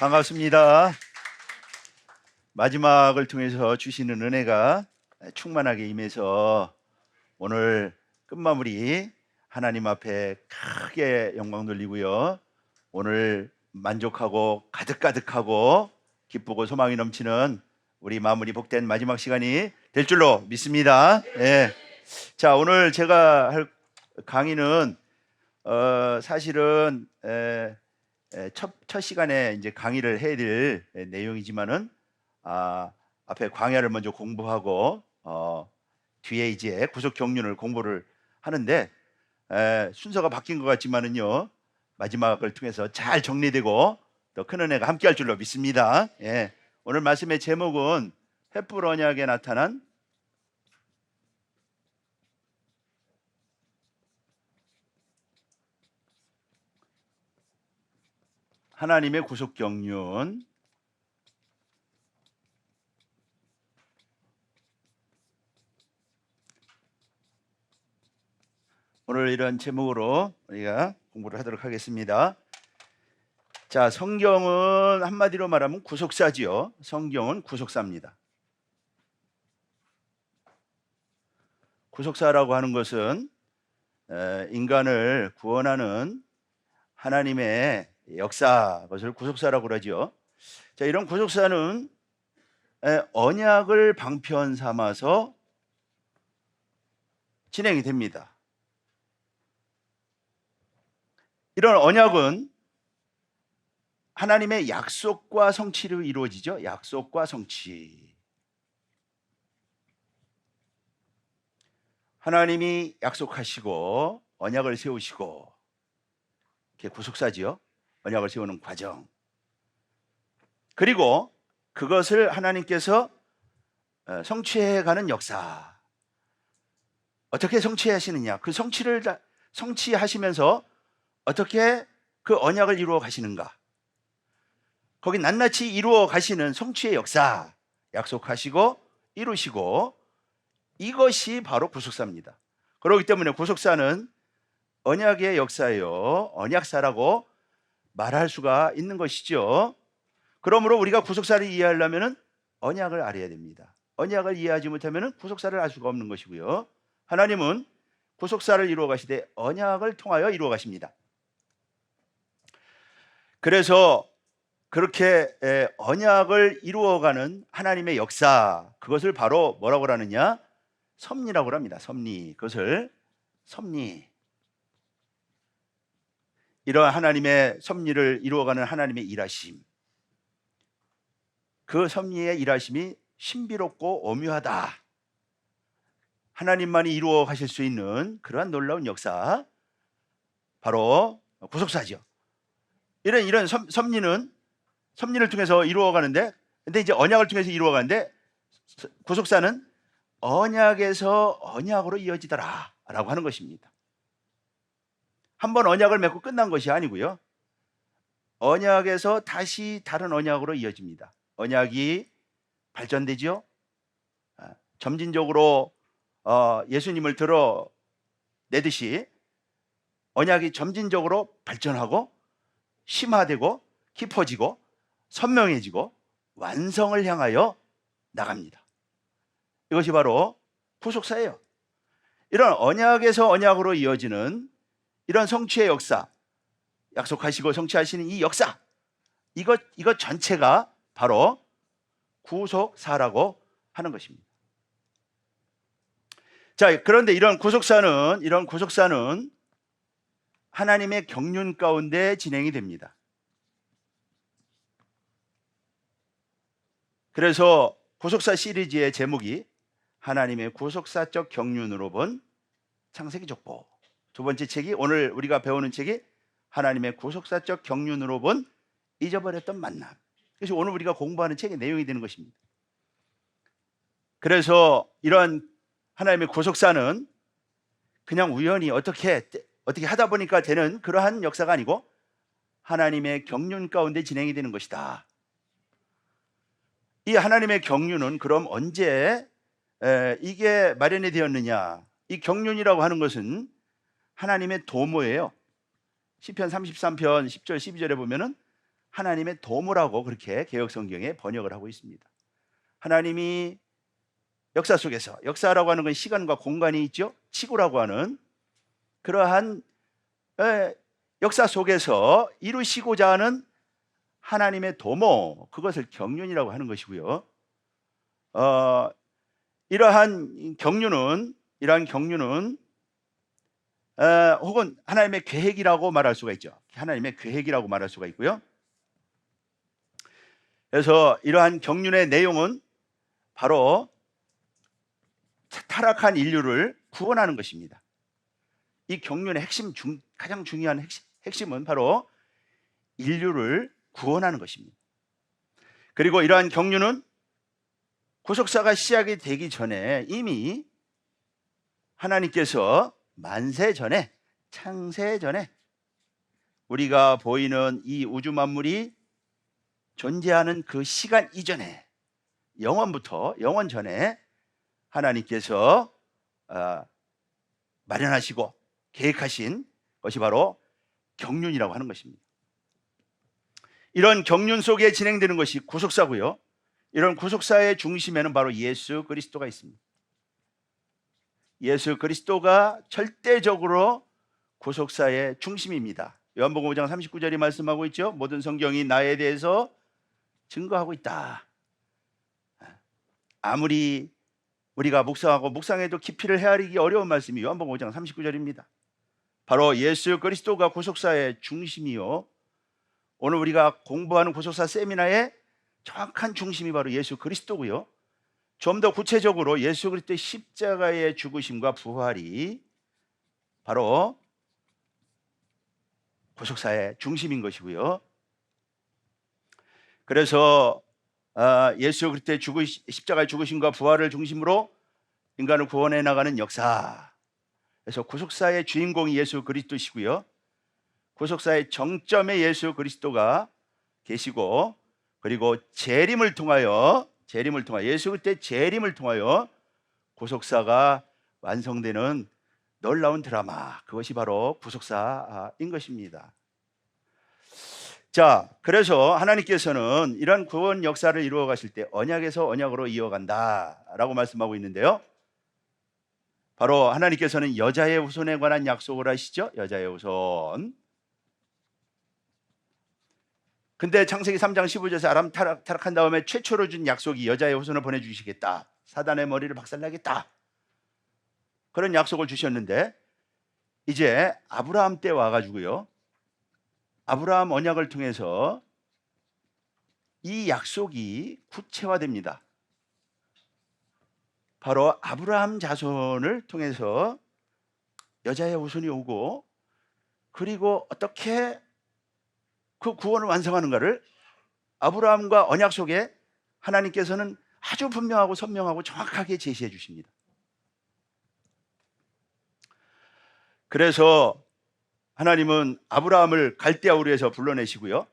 반갑습니다. 마지막을 통해서 주시는 은혜가 충만하게 임해서 오늘 끝마무리 하나님 앞에 크게 영광 돌리고요. 오늘 만족하고 가득가득하고 기쁘고 소망이 넘치는 우리 마무리 복된 마지막 시간이 될 줄로 믿습니다. 예. 자, 오늘 제가 할 강의는 사실은 첫 시간에 이제 강의를 해야 될 내용이지만은 앞에 광야를 먼저 공부하고 뒤에 이제 구속 경륜을 공부를 하는데 순서가 바뀐 것 같지만은요 마지막을 통해서 잘 정리되고 또 큰 은혜가 함께할 줄로 믿습니다. 예. 오늘 말씀의 제목은 횃불 언약에 나타난 하나님의 구속 경륜. 오늘 이런 제목으로 우리가 공부를 하도록 하겠습니다. 자, 성경은 한마디로 말하면 구속사지요. 성경은 구속사입니다. 구속사라고 하는 것은 인간을 구원하는 하나님의 역사, 그것을 구속사라고 그러죠. 자, 이런 구속사는 언약을 방편 삼아서 진행이 됩니다. 이런 언약은 하나님의 약속과 성취로 이루어지죠. 약속과 성취. 하나님이 약속하시고 언약을 세우시고 이게 구속사지요. 언약을 세우는 과정. 그리고 그것을 하나님께서 성취해가는 역사. 어떻게 성취하시느냐? 그 성취를 성취하시면서 어떻게 그 언약을 이루어 가시는가? 거기 낱낱이 이루어 가시는 성취의 역사, 약속하시고 이루시고, 이것이 바로 구속사입니다. 그렇기 때문에 구속사는 언약의 역사예요. 언약사라고 말할 수가 있는 것이죠. 그러므로 우리가 구속사를 이해하려면 언약을 알아야 됩니다. 언약을 이해하지 못하면 구속사를 알 수가 없는 것이고요. 하나님은 구속사를 이루어 가시되 언약을 통하여 이루어 가십니다. 그래서 그렇게 언약을 이루어가는 하나님의 역사, 그것을 바로 뭐라고 하느냐? 섭리라고 합니다. 섭리. 그것을 섭리. 이러한 하나님의 섭리를 이루어가는 하나님의 일하심, 그 섭리의 일하심이 신비롭고 오묘하다. 하나님만이 이루어 가실 수 있는 그러한 놀라운 역사, 바로 구속사죠. 이런 섭리를 통해서 이루어가는데, 근데 이제 언약을 통해서 이루어가는데, 구속사는 언약에서 언약으로 이어지더라 라고 하는 것입니다. 한번 언약을 맺고 끝난 것이 아니고요, 언약에서 다시 다른 언약으로 이어집니다. 언약이 발전되죠. 점진적으로 예수님을 드러내듯이 언약이 점진적으로 발전하고 심화되고 깊어지고 선명해지고 완성을 향하여 나갑니다. 이것이 바로 구속사예요. 이런 언약에서 언약으로 이어지는 이런 성취의 역사, 약속하시고 성취하시는 이 역사, 이것 전체가 바로 구속사라고 하는 것입니다. 자, 그런데 이런 구속사는 하나님의 경륜 가운데 진행이 됩니다. 그래서 구속사 시리즈의 제목이 하나님의 구속사적 경륜으로 본 창세기 족보. 두 번째 책이, 오늘 우리가 배우는 책이 하나님의 구속사적 경륜으로 본 잊어버렸던 만남. 그래서 오늘 우리가 공부하는 책의 내용이 되는 것입니다. 그래서 이런 하나님의 구속사는 그냥 우연히 어떻게 하다 보니까 되는 그러한 역사가 아니고 하나님의 경륜 가운데 진행이 되는 것이다. 이 하나님의 경륜은 그럼 언제 이게 마련이 되었느냐? 이 경륜이라고 하는 것은 하나님의 도모예요. 시편 33편 10절 12절에 보면은 하나님의 도모라고 그렇게 개역 성경에 번역을 하고 있습니다. 하나님이 역사 속에서, 역사라고 하는 건 시간과 공간이 있죠. 지구라고 하는 그러한 역사 속에서 이루시고자 하는 하나님의 도모, 그것을 경륜이라고 하는 것이고요. 이러한 경륜은 혹은 하나님의 계획이라고 말할 수가 있죠. 하나님의 계획이라고 말할 수가 있고요. 그래서 이러한 경륜의 내용은 바로 타락한 인류를 구원하는 것입니다. 이 경륜의 가장 중요한 핵심은 바로 인류를 구원하는 것입니다. 그리고 이러한 경륜은 구속사가 시작이 되기 전에 이미 하나님께서 만세 전에, 창세 전에, 우리가 보이는 이 우주 만물이 존재하는 그 시간 이전에, 영원 전에 하나님께서 마련하시고 계획하신 것이 바로 경륜이라고 하는 것입니다. 이런 경륜 속에 진행되는 것이 구속사고요. 이런 구속사의 중심에는 바로 예수 그리스도가 있습니다. 예수 그리스도가 절대적으로 구속사의 중심입니다. 요한복음 5장 39절이 말씀하고 있죠. 모든 성경이 나에 대해서 증거하고 있다. 아무리 우리가 묵상해도 깊이를 헤아리기 어려운 말씀이 요한복음 5장 39절입니다. 바로 예수 그리스도가 구속사의 중심이요, 오늘 우리가 공부하는 구속사 세미나의 정확한 중심이 바로 예수 그리스도고요. 좀 더 구체적으로 예수 그리스도의 십자가의 죽으심과 부활이 바로 구속사의 중심인 것이고요. 그래서 예수 그리스도의 십자가의 죽으심과 부활을 중심으로 인간을 구원해 나가는 역사, 그래서 구속사의 주인공이 예수 그리스도시고요, 구속사의 정점에 예수 그리스도가 계시고, 그리고 재림을 통하여 예수 그리스도의 재림을 통하여 구속사가 완성되는 놀라운 드라마, 그것이 바로 구속사인 것입니다. 자, 그래서 하나님께서는 이런 구원 역사를 이루어 가실 때 언약에서 언약으로 이어간다라고 말씀하고 있는데요, 바로 하나님께서는 여자의 후손에 관한 약속을 하시죠. 여자의 후손. 근데 창세기 3장 15절에서 아람 타락한 다음에 최초로 준 약속이 여자의 후손을 보내주시겠다, 사단의 머리를 박살나겠다, 그런 약속을 주셨는데, 이제 아브라함 때 와가지고요, 아브라함 언약을 통해서 이 약속이 구체화됩니다. 바로 아브라함 자손을 통해서 여자의 후손이 오고, 그리고 어떻게 그 구원을 완성하는가를 아브라함과 언약 속에 하나님께서는 아주 분명하고 선명하고 정확하게 제시해 주십니다. 그래서 하나님은 아브라함을 갈대아 우르에서 불러내시고요,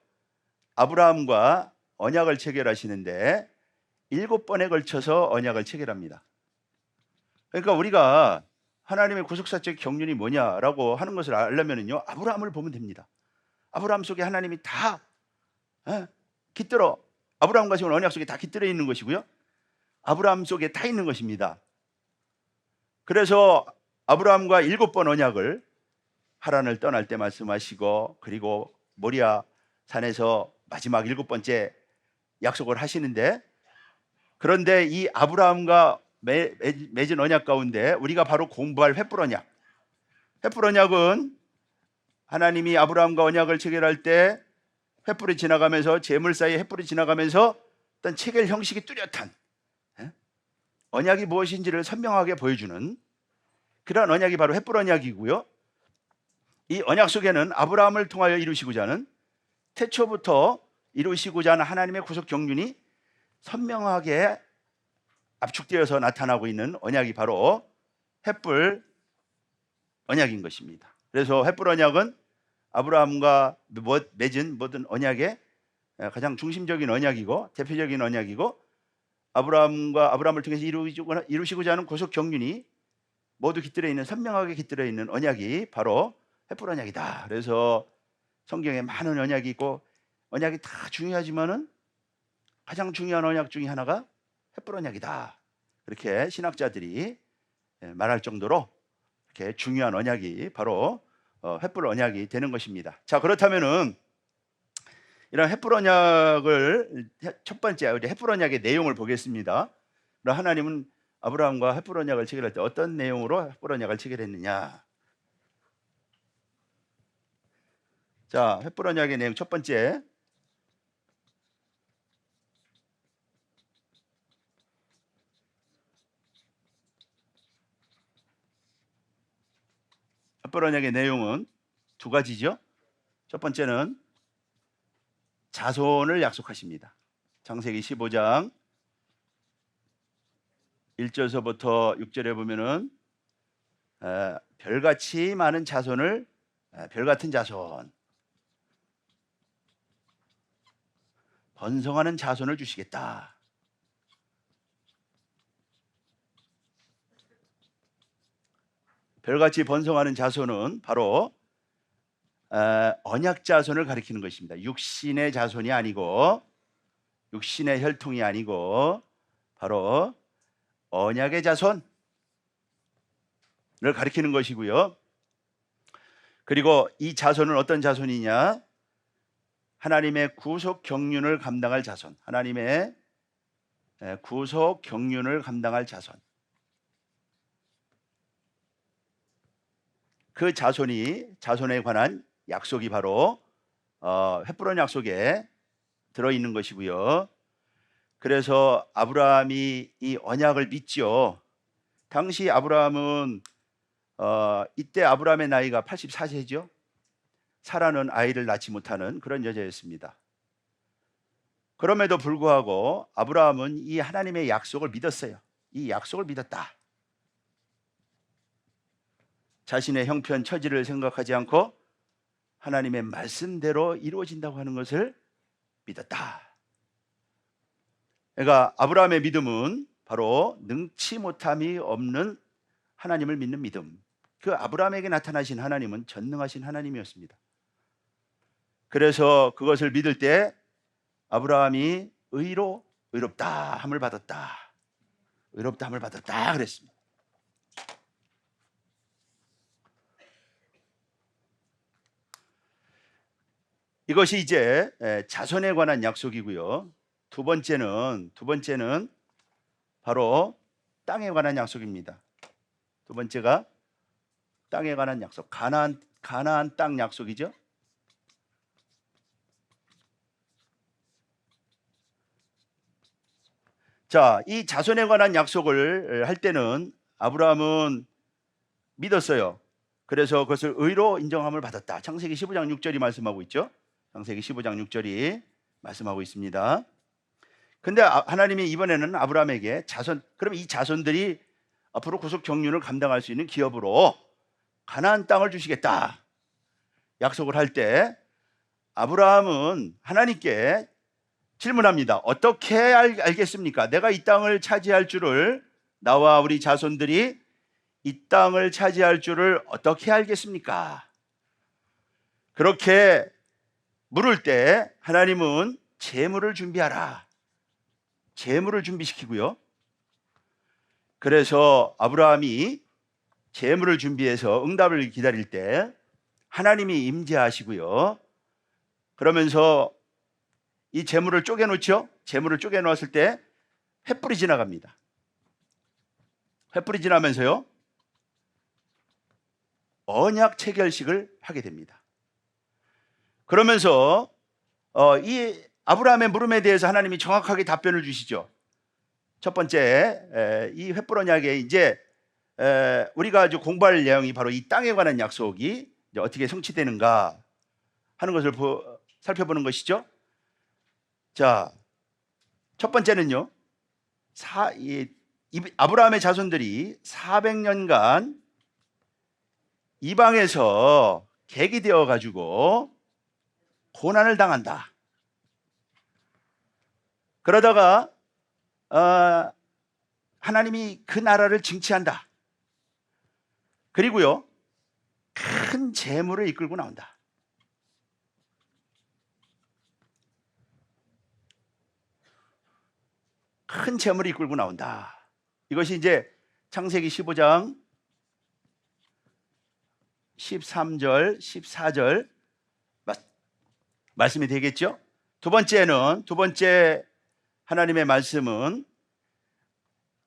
아브라함과 언약을 체결하시는데 7번에 걸쳐서 언약을 체결합니다. 그러니까 우리가 하나님의 구속사적 경륜이 뭐냐라고 하는 것을 알려면요, 아브라함을 보면 됩니다. 아브라함 속에 하나님이 다 깃들어, 아브라함과 세운 언약 속에 다 깃들어 있는 것이고요, 아브라함 속에 다 있는 것입니다. 그래서 아브라함과 7번 언약을 하란을 떠날 때 말씀하시고, 그리고 모리아 산에서 마지막 7번째 약속을 하시는데, 그런데 이 아브라함과 맺은 언약 가운데 우리가 바로 공부할 횃불 언약, 횃불 언약은 하나님이 아브라함과 언약을 체결할 때 횃불이 지나가면서, 재물 사이에 횃불이 지나가면서 어떤 체결 형식이 뚜렷한 언약이 무엇인지를 선명하게 보여주는 그런 언약이 바로 횃불 언약이고요, 이 언약 속에는 아브라함을 통하여 이루시고자 하는, 태초부터 이루시고자 하는 하나님의 구속 경륜이 선명하게 압축되어서 나타나고 있는 언약이 바로 횃불 언약인 것입니다. 그래서 횃불 언약은 아브라함과 맺은 모든 언약의 가장 중심적인 언약이고 대표적인 언약이고, 아브라함을 통해서 이루시고자 하는 구속 경륜이 모두 깃들어 있는, 선명하게 깃들어 있는 언약이 바로 횃불 언약이다. 그래서 성경에 많은 언약이 있고 언약이 다 중요하지만은 가장 중요한 언약 중에 하나가 횃불 언약이다. 그렇게 신학자들이 말할 정도로 이렇게 중요한 언약이 바로 횃불 언약이 되는 것입니다. 자, 그렇다면은 이런 횃불 언약을 첫 번째 우리 횃불 언약의 내용을 보겠습니다. 하나님은 아브라함과 횃불 언약을 체결할 때 어떤 내용으로 횃불 언약을 체결했느냐? 자, 횃불 언약의 내용 첫 번째. 횃불 언약의 내용은 두 가지죠. 첫 번째는 자손을 약속하십니다. 창세기 15장 1절서부터 6절에 보면은 별같이 많은 자손을 별같은 자손, 번성하는 자손을 주시겠다. 별같이 번성하는 자손은 바로 언약 자손을 가리키는 것입니다. 육신의 자손이 아니고 육신의 혈통이 아니고 바로 언약의 자손을 가리키는 것이고요. 그리고 이 자손은 어떤 자손이냐? 하나님의 구속 경륜을 감당할 자손, 하나님의 구속 경륜을 감당할 자손. 그 자손에 관한 약속이 바로 횃불 약속에 들어있는 것이고요. 그래서 아브라함이 이 언약을 믿죠. 당시 아브라함은 이때 아브라함의 나이가 84세죠. 사라는 아이를 낳지 못하는 그런 여자였습니다. 그럼에도 불구하고 아브라함은 이 하나님의 약속을 믿었어요. 이 약속을 믿었다. 자신의 형편 처지를 생각하지 않고 하나님의 말씀대로 이루어진다고 하는 것을 믿었다. 그러니까 아브라함의 믿음은 바로 능치 못함이 없는 하나님을 믿는 믿음. 그 아브라함에게 나타나신 하나님은 전능하신 하나님이었습니다. 그래서 그것을 믿을 때 아브라함이 의롭다 함을 받았다. 의롭다 함을 받았다 그랬습니다. 이것이 이제 자손에 관한 약속이고요. 두 번째는 바로 땅에 관한 약속입니다. 두 번째가 땅에 관한 약속, 가나안 땅 약속이죠. 자, 이 자손에 관한 약속을 할 때는 아브라함은 믿었어요. 그래서 그것을 의로 인정함을 받았다. 창세기 15장 6절이 말씀하고 있죠. 창세기 15장 6절이 말씀하고 있습니다. 근데 하나님이 이번에는 아브라함에게 그럼 이 자손들이 앞으로 구속 경륜을 감당할 수 있는 기업으로 가나안 땅을 주시겠다 약속을 할 때 아브라함은 하나님께 질문합니다. 어떻게 알겠습니까? 내가 이 땅을 차지할 줄을, 나와 우리 자손들이 이 땅을 차지할 줄을 어떻게 알겠습니까? 그렇게 물을 때 하나님은 재물을 준비하라, 재물을 준비시키고요. 그래서 아브라함이 재물을 준비해서 응답을 기다릴 때 하나님이 임재하시고요. 그러면서 이 재물을 쪼개놓죠. 재물을 쪼개놓았을 때 횃불이 지나갑니다. 횃불이 지나면서요 언약 체결식을 하게 됩니다. 그러면서 이 아브라함의 물음에 대해서 하나님이 정확하게 답변을 주시죠. 첫 번째, 이 횃불 언약에 이제 우리가 아주 공부할 내용이 바로 이 땅에 관한 약속이 이제 어떻게 성취되는가 하는 것을 살펴보는 것이죠. 자, 첫 번째는요, 아브라함의 자손들이 400년간 이방에서 객이 되어 가지고 고난을 당한다. 그러다가 하나님이 그 나라를 징치한다. 그리고요 큰 재물을 이끌고 나온다. 큰 재물이 이끌고 나온다. 이것이 이제 창세기 15장 13절, 14절 말씀이 되겠죠? 두 번째 하나님의 말씀은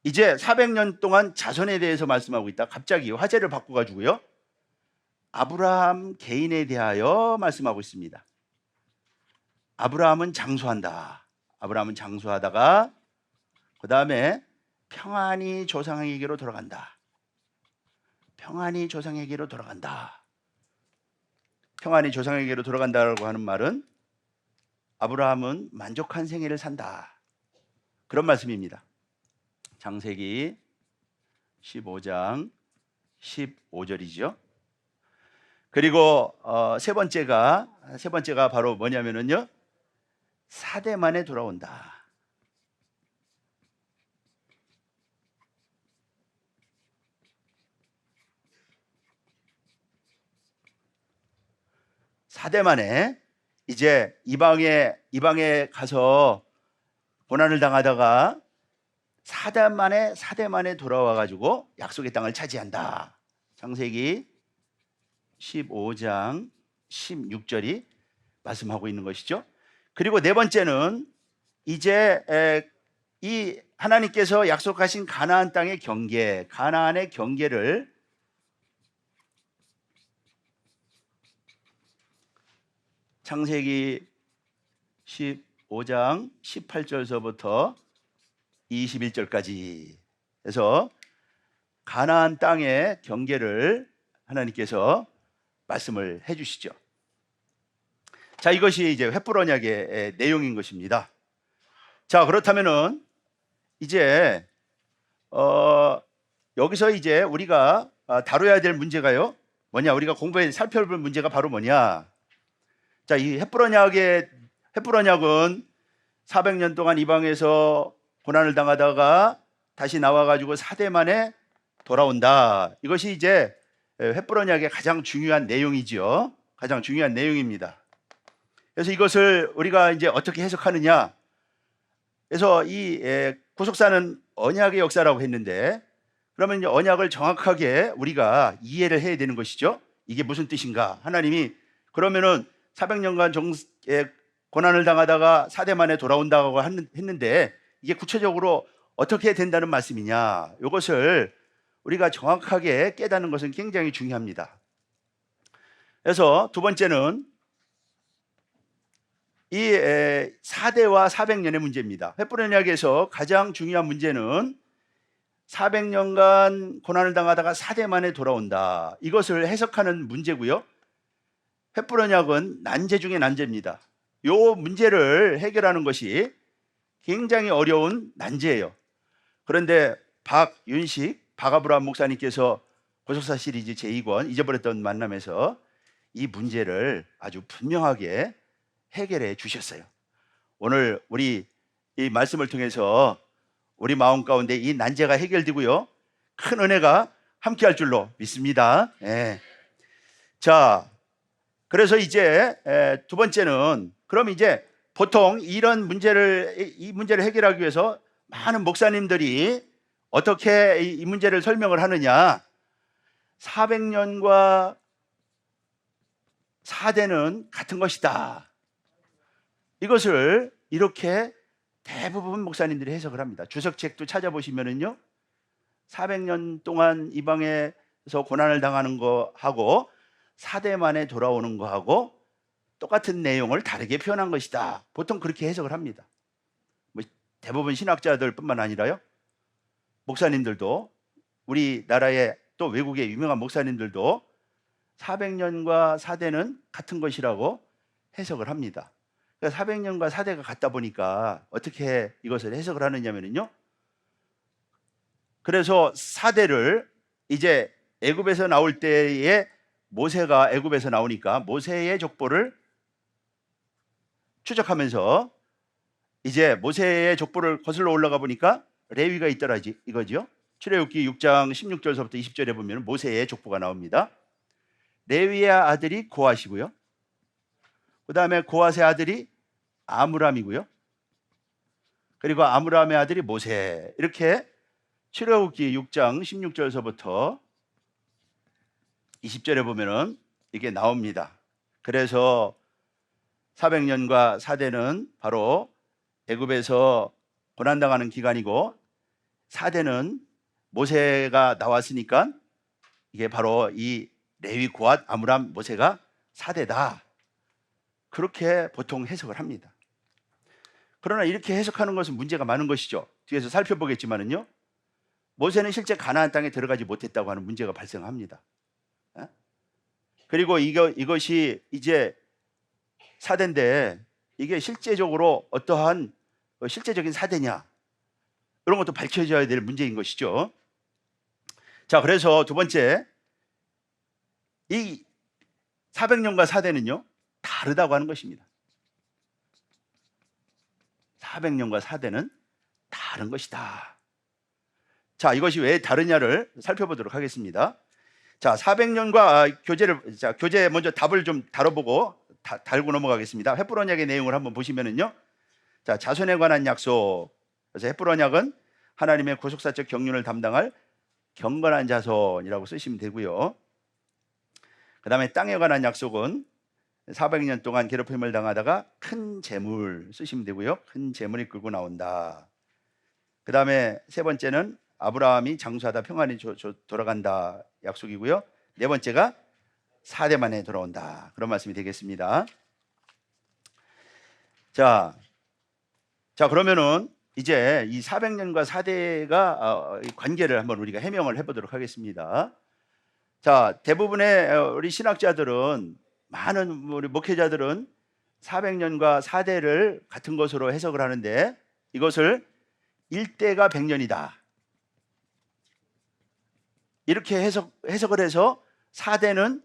이제 400년 동안 자손에 대해서 말씀하고 있다. 갑자기 화제를 바꿔가지고요, 아브라함 개인에 대하여 말씀하고 있습니다. 아브라함은 장수한다. 아브라함은 장수하다가 그 다음에 평안히 조상에게로 돌아간다. 평안히 조상에게로 돌아간다. 평안히 조상에게로 돌아간다라고 하는 말은 아브라함은 만족한 생애를 산다, 그런 말씀입니다. 창세기 15장 15절이죠. 그리고 세 번째가 바로 뭐냐면은요, 사대만에 돌아온다. 사대만에 이제 이방에 가서 고난을 당하다가 사대만에 돌아와 가지고 약속의 땅을 차지한다. 창세기 15장 16절이 말씀하고 있는 것이죠. 그리고 네 번째는 이제 이 하나님께서 약속하신 가나안 땅의 경계, 가나안의 경계를 창세기 15장 18절서부터 21절까지 해서 가나안 땅의 경계를 하나님께서 말씀을 해 주시죠. 자, 이것이 이제 횃불 언약의 내용인 것입니다. 자, 그렇다면은 이제 여기서 이제 우리가 다뤄야 될 문제가요, 뭐냐? 우리가 공부해 살펴볼 문제가 바로 뭐냐? 자, 이 횃불 언약은 400년 동안 이방에서 고난을 당하다가 다시 나와가지고 사대만에 돌아온다. 이것이 이제 횃불 언약의 가장 중요한 내용이지요. 가장 중요한 내용입니다. 그래서 이것을 우리가 이제 어떻게 해석하느냐? 그래서 이 구속사는 언약의 역사라고 했는데, 그러면 이제 언약을 정확하게 우리가 이해를 해야 되는 것이죠. 이게 무슨 뜻인가? 하나님이 그러면은 400년간 고난을 당하다가 사대만에 돌아온다고 했는데 이게 구체적으로 어떻게 된다는 말씀이냐? 이것을 우리가 정확하게 깨닫는 것은 굉장히 중요합니다. 그래서 두 번째는 이 4대와 400년의 문제입니다. 횃불 언약에서 가장 중요한 문제는 400년간 고난을 당하다가 4대만에 돌아온다. 이것을 해석하는 문제고요. 횃불 언약은 난제 중에 난제입니다. 이 문제를 해결하는 것이 굉장히 어려운 난제예요. 그런데 박아브라함 목사님께서 고속사 시리즈 제2권 잊어버렸던 만남에서 이 문제를 아주 분명하게 해결해 주셨어요. 오늘 우리 이 말씀을 통해서 우리 마음 가운데 이 난제가 해결되고요, 큰 은혜가 함께할 줄로 믿습니다. 네. 자, 그래서 이제 두 번째는, 그럼 이제 보통 이 문제를 해결하기 위해서 많은 목사님들이 어떻게 이 문제를 설명을 하느냐? 400년과 4대는 같은 것이다. 이것을 이렇게 대부분 목사님들이 해석을 합니다. 주석책도 찾아보시면은요, 400년 동안 이방에서 고난을 당하는 거하고 4대만에 돌아오는 거하고 똑같은 내용을 다르게 표현한 것이다. 보통 그렇게 해석을 합니다. 대부분 신학자들 뿐만 아니라요, 목사님들도, 우리나라의 또 외국의 유명한 목사님들도 400년과 4대는 같은 것이라고 해석을 합니다. 그러니까 400년과 4대가 같다 보니까 어떻게 이것을 해석을 하느냐면요, 그래서 4대를 이제 애굽에서 나올 때에 모세가 애굽에서 나오니까 모세의 족보를 추적하면서 이제 모세의 족보를 거슬러 올라가 보니까 레위가 있더라 이거죠. 출애굽기 6장 16절서부터 20절에 보면 모세의 족보가 나옵니다. 레위의 아들이 고핫이고요, 그 다음에 고핫의 아들이 아므람이고요, 그리고 아므람의 아들이 모세. 이렇게 출애굽기 6장 16절서부터 20절에 보면은 이게 나옵니다. 그래서 400년과 4대는 바로 애굽에서 고난당하는 기간이고, 4대는 모세가 나왔으니까 이게 바로 이 레위, 고앗, 아므람, 모세가 4대다. 그렇게 보통 해석을 합니다. 그러나 이렇게 해석하는 것은 문제가 많은 것이죠. 뒤에서 살펴보겠지만은요, 모세는 실제 가나안 땅에 들어가지 못했다고 하는 문제가 발생합니다. 그리고 이것이 이제 4대인데 이게 실제적으로 어떠한 실제적인 4대냐, 이런 것도 밝혀져야 될 문제인 것이죠. 자, 그래서 두 번째, 이 400년과 4대는요 다르다고 하는 것입니다. 400년과 4대는 다른 것이다. 자, 이것이 왜 다르냐를 살펴보도록 하겠습니다. 자, 400년과 교재 먼저 답을 좀 다뤄보고 달고 넘어가겠습니다. 헷불 언약의 내용을 한번 보시면은요, 자, 자손에 관한 약속. 그래서 헷불 언약은 하나님의 구속사적 경륜을 담당할 경건한 자손이라고 쓰시면 되고요. 그 다음에 땅에 관한 약속은 400년 동안 괴롭힘을 당하다가 큰 재물 쓰시면 되고요. 큰 재물이 끌고 나온다. 그 다음에 세 번째는 아브라함이 장수하다 평안히 돌아간다 약속이고요. 네 번째가 4대 만에 돌아온다. 그런 말씀이 되겠습니다. 자, 그러면은 이제 이 400년과 4대가 관계를 한번 우리가 해명을 해보도록 하겠습니다. 자, 대부분의 우리 신학자들은, 많은 우리 목회자들은 400년과 4대를 같은 것으로 해석을 하는데, 이것을 1대가 100년이다 이렇게 해석을 해서 4대는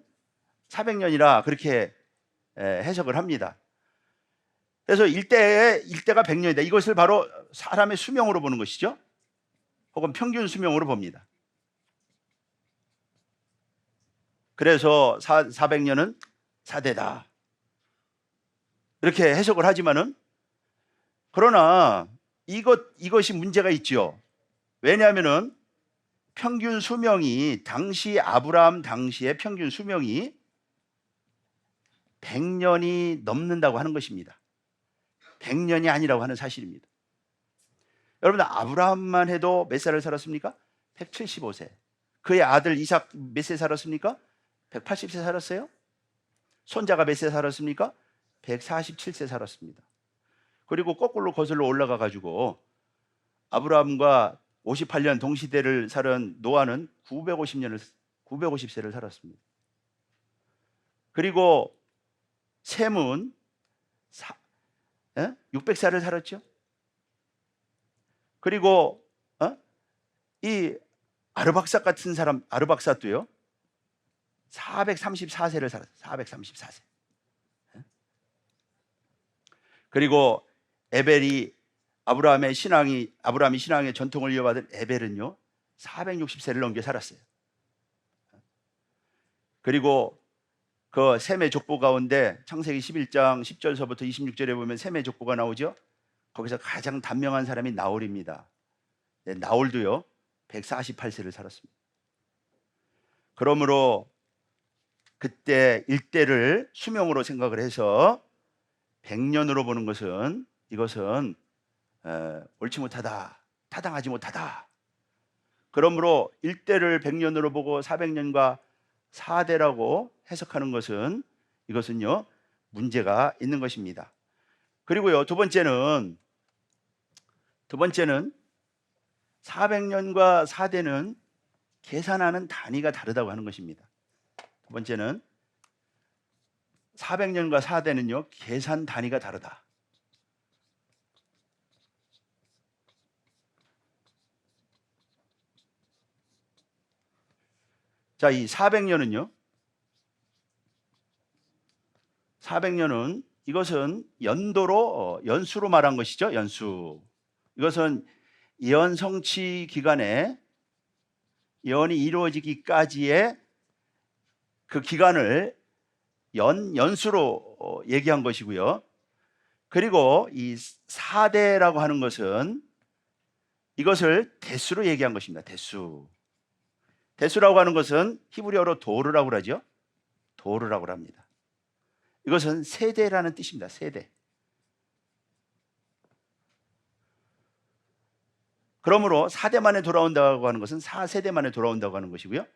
400년이라 그렇게 해석을 합니다. 그래서 1대가 100년이다. 이것을 바로 사람의 수명으로 보는 것이죠. 혹은 평균 수명으로 봅니다. 그래서 400년은 4대다 이렇게 해석을 하지만은, 그러나 이것이 문제가 있죠. 왜냐하면은 평균 수명이, 당시 아브라함 당시의 평균 수명이 100년이 넘는다고 하는 것입니다. 100년이 아니라고 하는 사실입니다. 여러분, 아브라함만 해도 몇 살을 살았습니까? 175세. 그의 아들 이삭 몇 세 살았습니까? 180세 살았어요. 손자가 몇 세 살았습니까? 147세 살았습니다. 그리고 거꾸로 거슬러 올라가 가지고 아브라함과 58년 동시대를 살은 노아는 950세를 살았습니다. 그리고 셈은 600살을 살았죠. 그리고 이 아르박삿 같은 사람, 아르박삿도요 434세를 살았어요. 434세. 그리고 에벨이, 아브라함이 신앙의 전통을 이어받은 에벨은요 460세를 넘게 살았어요. 그리고 그 셈의 족보 가운데 창세기 11장 10절서부터 26절에 보면 셈의 족보가 나오죠. 거기서 가장 단명한 사람이 나홀입니다. 나홀도요 148세를 살았습니다. 그러므로 그때 일대를 수명으로 생각을 해서 100년으로 보는 것은, 이것은 옳지 못하다, 타당하지 못하다. 그러므로 일대를 100년으로 보고 400년과 4대라고 해석하는 것은, 이것은요 문제가 있는 것입니다. 그리고요 두 번째는 400년과 4대는 계산하는 단위가 다르다고 하는 것입니다. 두 번째는 400년과 4대는요 계산 단위가 다르다. 자, 이 400년은요, 이것은 연수로 말한 것이죠. 연수. 이것은 예언 성취 기간에 예언이 이루어지기까지의 그 기간을 연수로 얘기한 것이고요. 그리고 이 4대라고 하는 것은 이것을 대수로 얘기한 것입니다. 대수. 대수라고 하는 것은 히브리어로 도르라고 그러죠. 도르라고 합니다. 이것은 세대라는 뜻입니다. 세대. 그러므로 4대 만에 돌아온다고 하는 것은 4세대 만에 돌아온다고 하는 것이고요.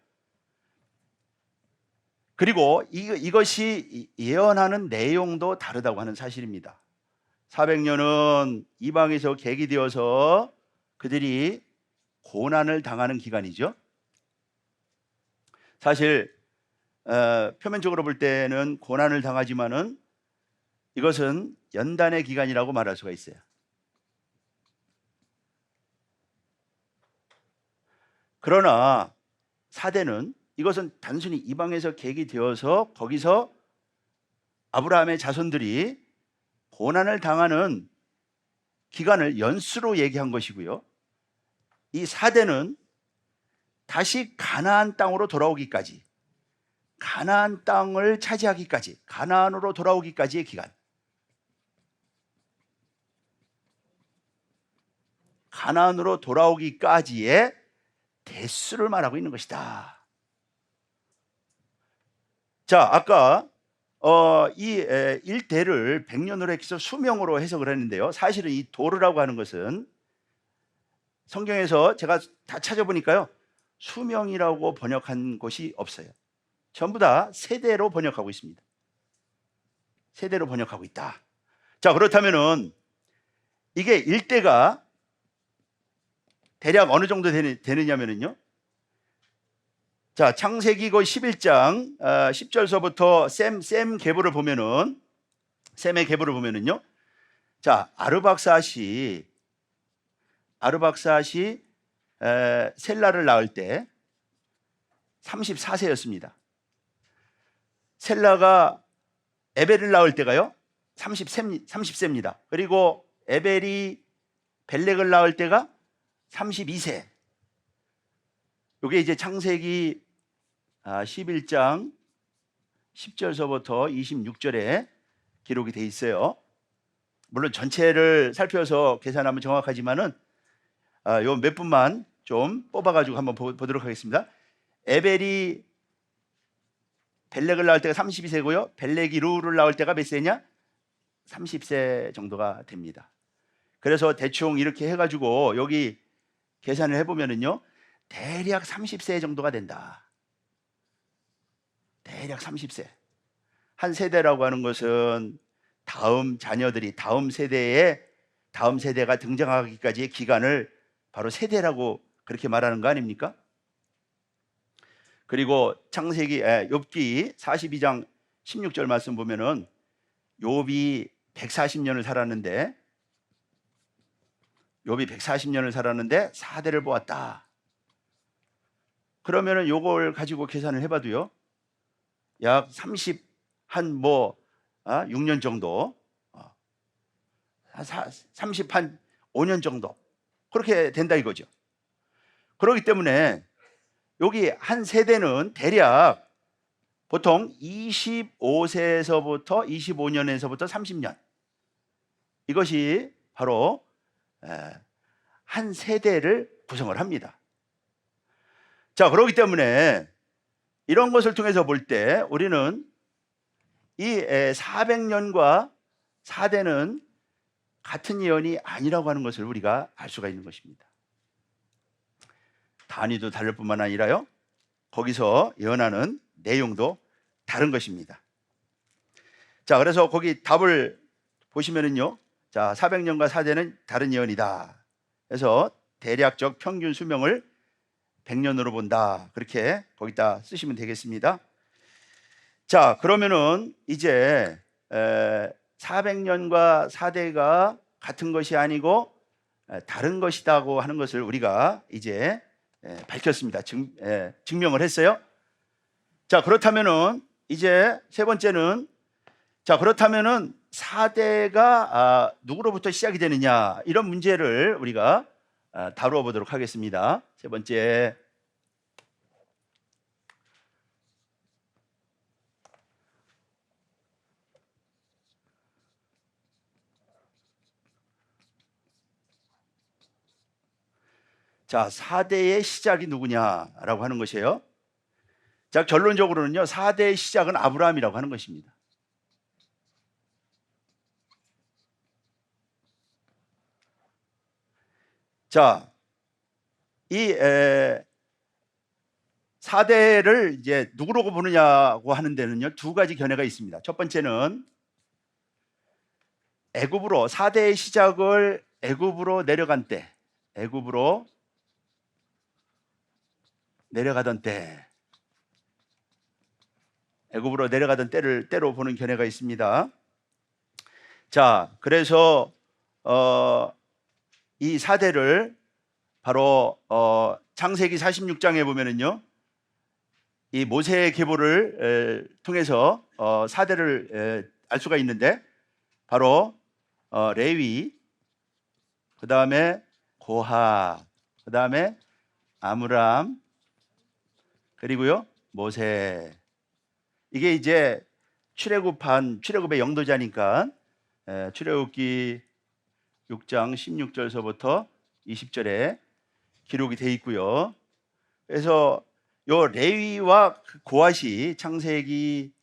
그리고 이것이 예언하는 내용도 다르다고 하는 사실입니다. 400년은 이방에서 계기되어서 그들이 고난을 당하는 기간이죠. 사실 표면적으로 볼 때는 고난을 당하지만은 이것은 연단의 기간이라고 말할 수가 있어요. 그러나 4대는 이것은 단순히 이방에서 계기되어서 거기서 아브라함의 자손들이 고난을 당하는 기간을 연수로 얘기한 것이고요. 이 4대는 다시 가나안 땅으로 돌아오기까지, 가나안 땅을 차지하기까지, 가나안으로 돌아오기까지의 기간, 가나안으로 돌아오기까지의 대수를 말하고 있는 것이다. 자, 아까 이 일대를 100년으로 해서 수명으로 해석을 했는데요. 사실은 이 도르라고 하는 것은 성경에서 제가 다 찾아보니까요, 수명이라고 번역한 곳이 없어요. 전부 다 세대로 번역하고 있습니다. 세대로 번역하고 있다. 자, 그렇다면은 이게 일대가 대략 어느 정도 되느냐면요. 자, 창세기 11장 10절서부터 셈 계보를 보면은, 셈의 계보를 보면은요. 자, 아르박사시 셀라를 낳을 때 34세였습니다. 셀라가 에벨을 낳을 때가요 30세입니다. 그리고 에벨이 벨렉을 낳을 때가 32세. 이게 이제 창세기 11장 10절서부터 26절에 기록이 돼 있어요. 물론 전체를 살펴서 계산하면 정확하지만은 요 몇 분만 좀 뽑아가지고 한번 보도록 하겠습니다. 에벨이 벨렉을 낳을 때가 32세고요. 벨렉이 루를 낳을 때가 몇 세냐? 30세 정도가 됩니다. 그래서 대충 이렇게 해가지고 여기 계산을 해보면은요, 대략 30세 정도가 된다. 대략 30세. 한 세대라고 하는 것은 다음 자녀들이 다음 세대가 등장하기까지의 기간을 바로 세대라고 그렇게 말하는 거 아닙니까? 그리고 창세기 욥기 42장 16절 말씀 보면은 욥이 140년을 살았는데 4대를 보았다. 그러면은 요걸 가지고 계산을 해봐도요, 약 6년 정도, 5년 정도 그렇게 된다 이거죠. 그렇기 때문에 여기 한 세대는 대략 보통 25세에서부터 25년에서부터 30년, 이것이 바로 한 세대를 구성을 합니다. 자, 그렇기 때문에 이런 것을 통해서 볼 때 우리는 이 400년과 4대는 같은 예언이 아니라고 하는 것을 우리가 알 수가 있는 것입니다. 단위도 다를 뿐만 아니라요, 거기서 예언하는 내용도 다른 것입니다. 자, 그래서 거기 답을 보시면은요, 자, 400년과 4대는 다른 예언이다. 그래서 대략적 평균 수명을 100년으로 본다. 그렇게 거기다 쓰시면 되겠습니다. 자, 그러면은 이제 400년과 4대가 같은 것이 아니고 다른 것이다고 하는 것을 우리가 이제 밝혔습니다. 증명을 했어요. 자, 그렇다면은 이제 세 번째는, 자, 그렇다면은 4대가 누구로부터 시작이 되느냐, 이런 문제를 우리가 다루어 보도록 하겠습니다. 세 번째, 자, 4대의 시작이 누구냐라고 하는 것이에요. 자, 결론적으로는요, 4대의 시작은 아브라함이라고 하는 것입니다. 자, 이 4대를 이제 누구로 보느냐고 하는 데는요, 두 가지 견해가 있습니다. 첫 번째는 애굽으로 4대의 시작을 애굽으로 내려간 때, 애굽으로 내려가던 때, 애굽으로 내려가던 때로 보는 견해가 있습니다. 자, 그래서 이 4대를 바로 창세기 46장에 보면은요, 이 모세의 계보를 통해서 4대를 알 수가 있는데, 바로 레위, 그 다음에 고하, 그 다음에 아므람, 그리고요 모세. 이게 이제 출애굽의 영도자니까 출애굽기 6장 16절서부터 20절에 기록이 돼 있고요. 그래서 요 레위와 고핫이 창세기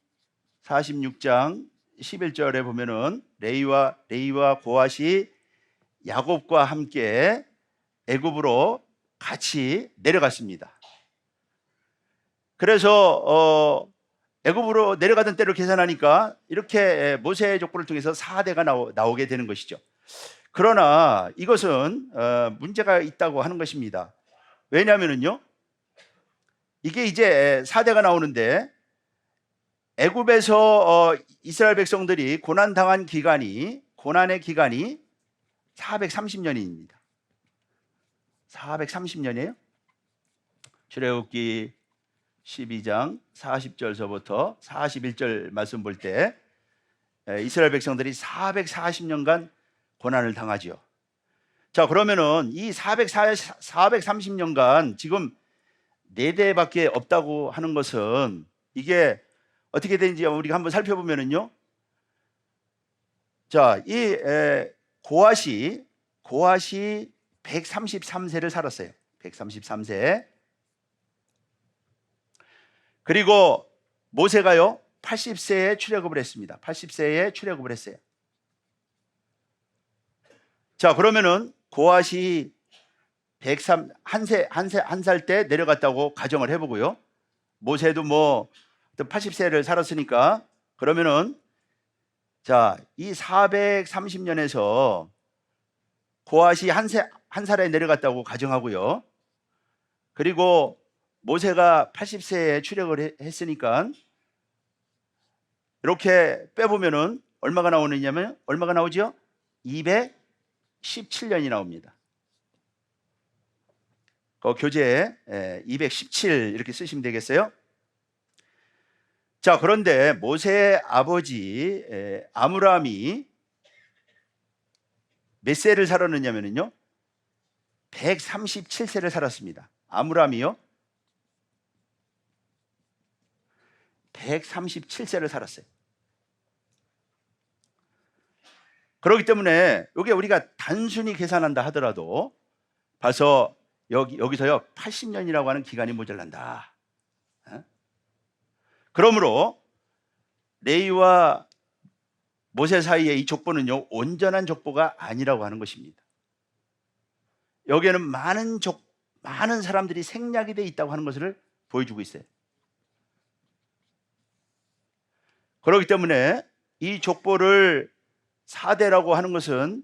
46장 11절에 보면은 레위와 고핫이 야곱과 함께 애굽으로 같이 내려갔습니다. 그래서 애굽으로 내려가던 때를 계산하니까 이렇게 모세의 족보를 통해서 4대가 나오게 되는 것이죠. 그러나 이것은 문제가 있다고 하는 것입니다. 왜냐하면요, 이게 이제 4대가 나오는데 애굽에서 이스라엘 백성들이 고난의 기간이 430년입니다. 430년이에요. 출애굽기 12장 40절서부터 41절 말씀 볼 때 이스라엘 백성들이 440년간 고난을 당하죠. 자, 그러면은 이 430년간 지금 4대밖에 없다고 하는 것은 이게 어떻게 되는지 우리가 한번 살펴보면은요. 자, 이 고핫이 133세를 살았어요. 133세. 그리고 모세가요 80세에 출애굽을 했습니다. 80세에 출애굽을 했어요. 자, 그러면은 고핫이 1살 때 내려갔다고 가정을 해보고요. 모세도 뭐 80세를 살았으니까 그러면은 자, 이 430년에서 고핫이 한 살에 내려갔다고 가정하고요. 그리고 모세가 80세에 출애굽을 했으니까 이렇게 빼보면은 얼마가 나오느냐면 얼마가 나오죠? 217년이 나옵니다. 교재에 217 이렇게 쓰시면 되겠어요. 자, 그런데 모세의 아버지 아므람이 몇 세를 살았느냐면요 137세를 살았습니다. 아므람이요 137세를 살았어요. 그렇기 때문에 이게 우리가 단순히 계산한다 하더라도 봐서 여기서요 80년이라고 하는 기간이 모자란다. 그러므로 레위와 모세 사이의 이 족보는요 온전한 족보가 아니라고 하는 것입니다. 여기에는 많은 사람들이 생략이 되어 있다고 하는 것을 보여주고 있어요. 그렇기 때문에 이 족보를 4대라고 하는 것은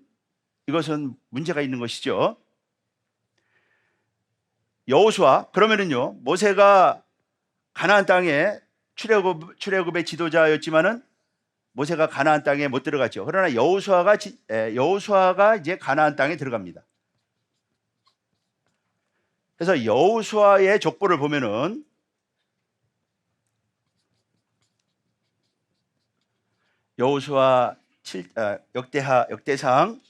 이것은 문제가 있는 것이죠. 여호수아, 그러면은요 모세가 가나안 땅에 출애굽의 지도자였지만은 모세가 가나안 땅에 못 들어갔죠. 그러나 여호수아가 이제 가나안 땅에 들어갑니다. 그래서 여호수아의 족보를 보면은 여호수아 역대상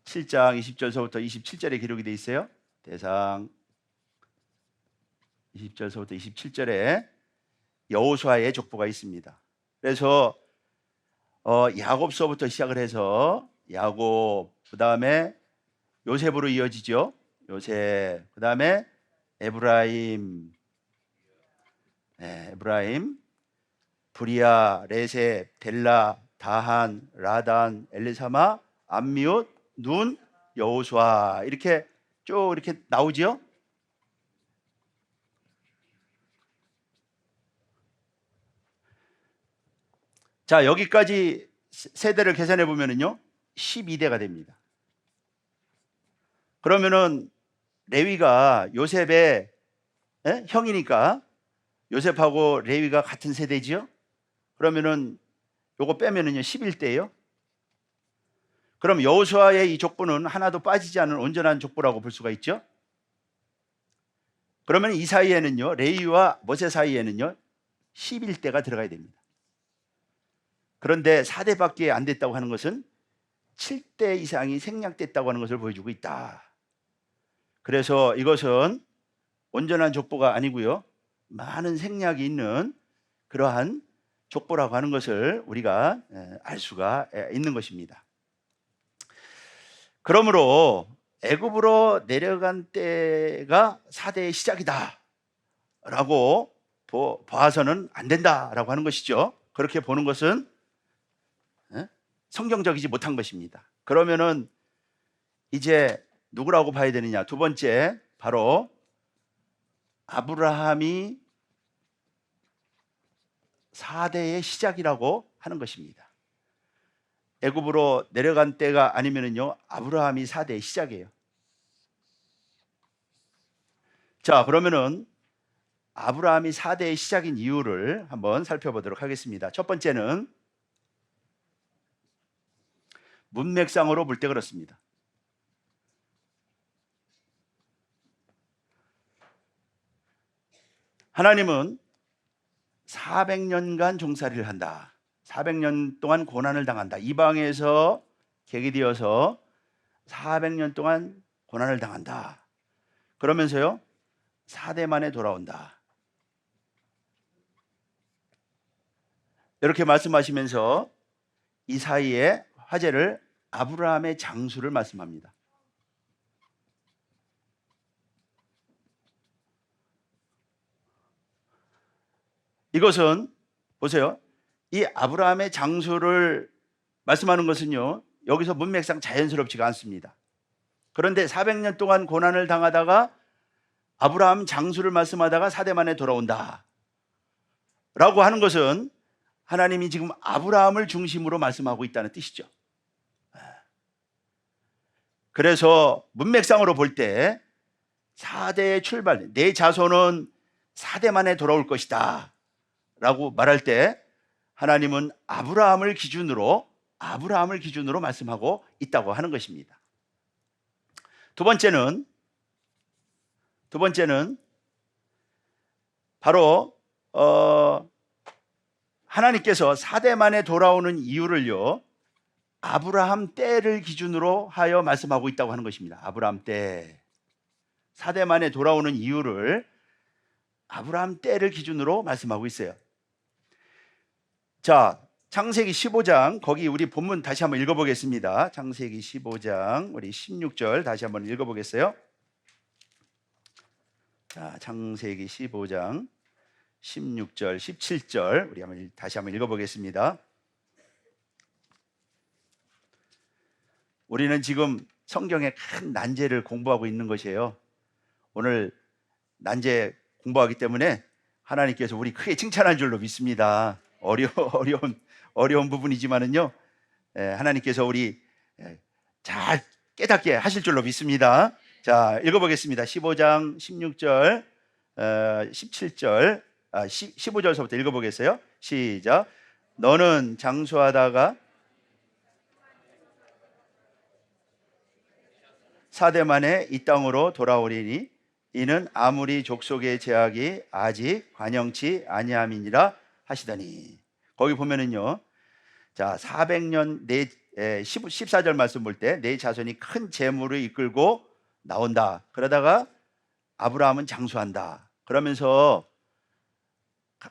7장 20절서부터 27절에 기록이 되어 있어요. 대상 20절서부터 27절에 여호수아의 족보가 있습니다. 그래서 야곱서부터 시작을 해서 야곱, 그 다음에 요셉으로 이어지죠. 요셉. 그다음에 에브라임. 네, 에브라임, 브리아, 레셉, 델라, 다한, 라단, 엘리사마, 암미옷, 눈, 여호수아. 이렇게 쭉 이렇게 나오지요. 자, 여기까지 세대를 계산해 보면은요 12대가 됩니다. 그러면은 레위가 요셉의 형이니까 요셉하고 레위가 같은 세대지요. 그러면은 요거 빼면은요 11대예요. 그럼 여호수아의 이 족보는 하나도 빠지지 않은 온전한 족보라고 볼 수가 있죠. 그러면 이 사이에는요 레위와 모세 사이에는요 11대가 들어가야 됩니다. 그런데 4대밖에 안 됐다고 하는 것은 7대 이상이 생략됐다고 하는 것을 보여주고 있다. 그래서 이것은 온전한 족보가 아니고요 많은 생략이 있는 그러한 족보라고 하는 것을 우리가 알 수가 있는 것입니다. 그러므로 애굽으로 내려간 때가 4대의 시작이다 라고 봐서는 안 된다라고 하는 것이죠. 그렇게 보는 것은 성경적이지 못한 것입니다. 그러면은 이제 누구라고 봐야 되느냐? 두 번째, 바로 아브라함이 4대의 시작이라고 하는 것입니다. 애굽으로 내려간 때가 아니면은요 아브라함이 4대의 시작이에요. 자, 그러면은 아브라함이 4대의 시작인 이유를 한번 살펴보도록 하겠습니다. 첫 번째는 문맥상으로 볼 때 그렇습니다. 하나님은 400년간 종살이를 한다. 400년 동안 고난을 당한다. 이방에서 계기되어서 400년 동안 고난을 당한다. 그러면서요 4대 만에 돌아온다. 이렇게 말씀하시면서 이 사이에 화제를 아브라함의 장수를 말씀합니다. 이것은 보세요. 이 아브라함의 장수를 말씀하는 것은요 여기서 문맥상 자연스럽지가 않습니다. 그런데 400년 동안 고난을 당하다가 아브라함 장수를 말씀하다가 4대 만에 돌아온다 라고 하는 것은 하나님이 지금 아브라함을 중심으로 말씀하고 있다는 뜻이죠. 그래서 문맥상으로 볼 때 4대의 출발, 내 자손은 4대 만에 돌아올 것이다 라고 말할 때 하나님은 아브라함을 기준으로 말씀하고 있다고 하는 것입니다. 두 번째는 바로 하나님께서 4대 만에 돌아오는 이유를요 아브라함 때를 기준으로 하여 말씀하고 있다고 하는 것입니다. 아브라함 때 4대 만에 돌아오는 이유를 아브라함 때를 기준으로 말씀하고 있어요. 자, 창세기 15장 거기 우리 본문 다시 한번 읽어보겠습니다. 창세기 15장 우리 16절 다시 한번 읽어보겠어요. 자, 창세기 15장 16절 17절 우리 다시 한번 읽어보겠습니다. 우리는 지금 성경의 큰 난제를 공부하고 있는 것이에요. 오늘 난제 공부하기 때문에 하나님께서 우리 크게 칭찬한 줄로 믿습니다. 어려운 부분이지만은요 하나님께서 우리 잘 깨닫게 하실 줄로 믿습니다. 자, 읽어보겠습니다. 15장 16절 17절 15절서부터 읽어보겠어요. 시작. 너는 장수하다가 4대 만에 이 땅으로 돌아오리니 이는 아무리 족속의 제약이 아직 관영치 아니함이니라 하시더니. 거기 보면은요 자 400년 14절 말씀 볼 때 내 자손이 큰 재물을 이끌고 나온다. 그러다가 아브라함은 장수한다. 그러면서요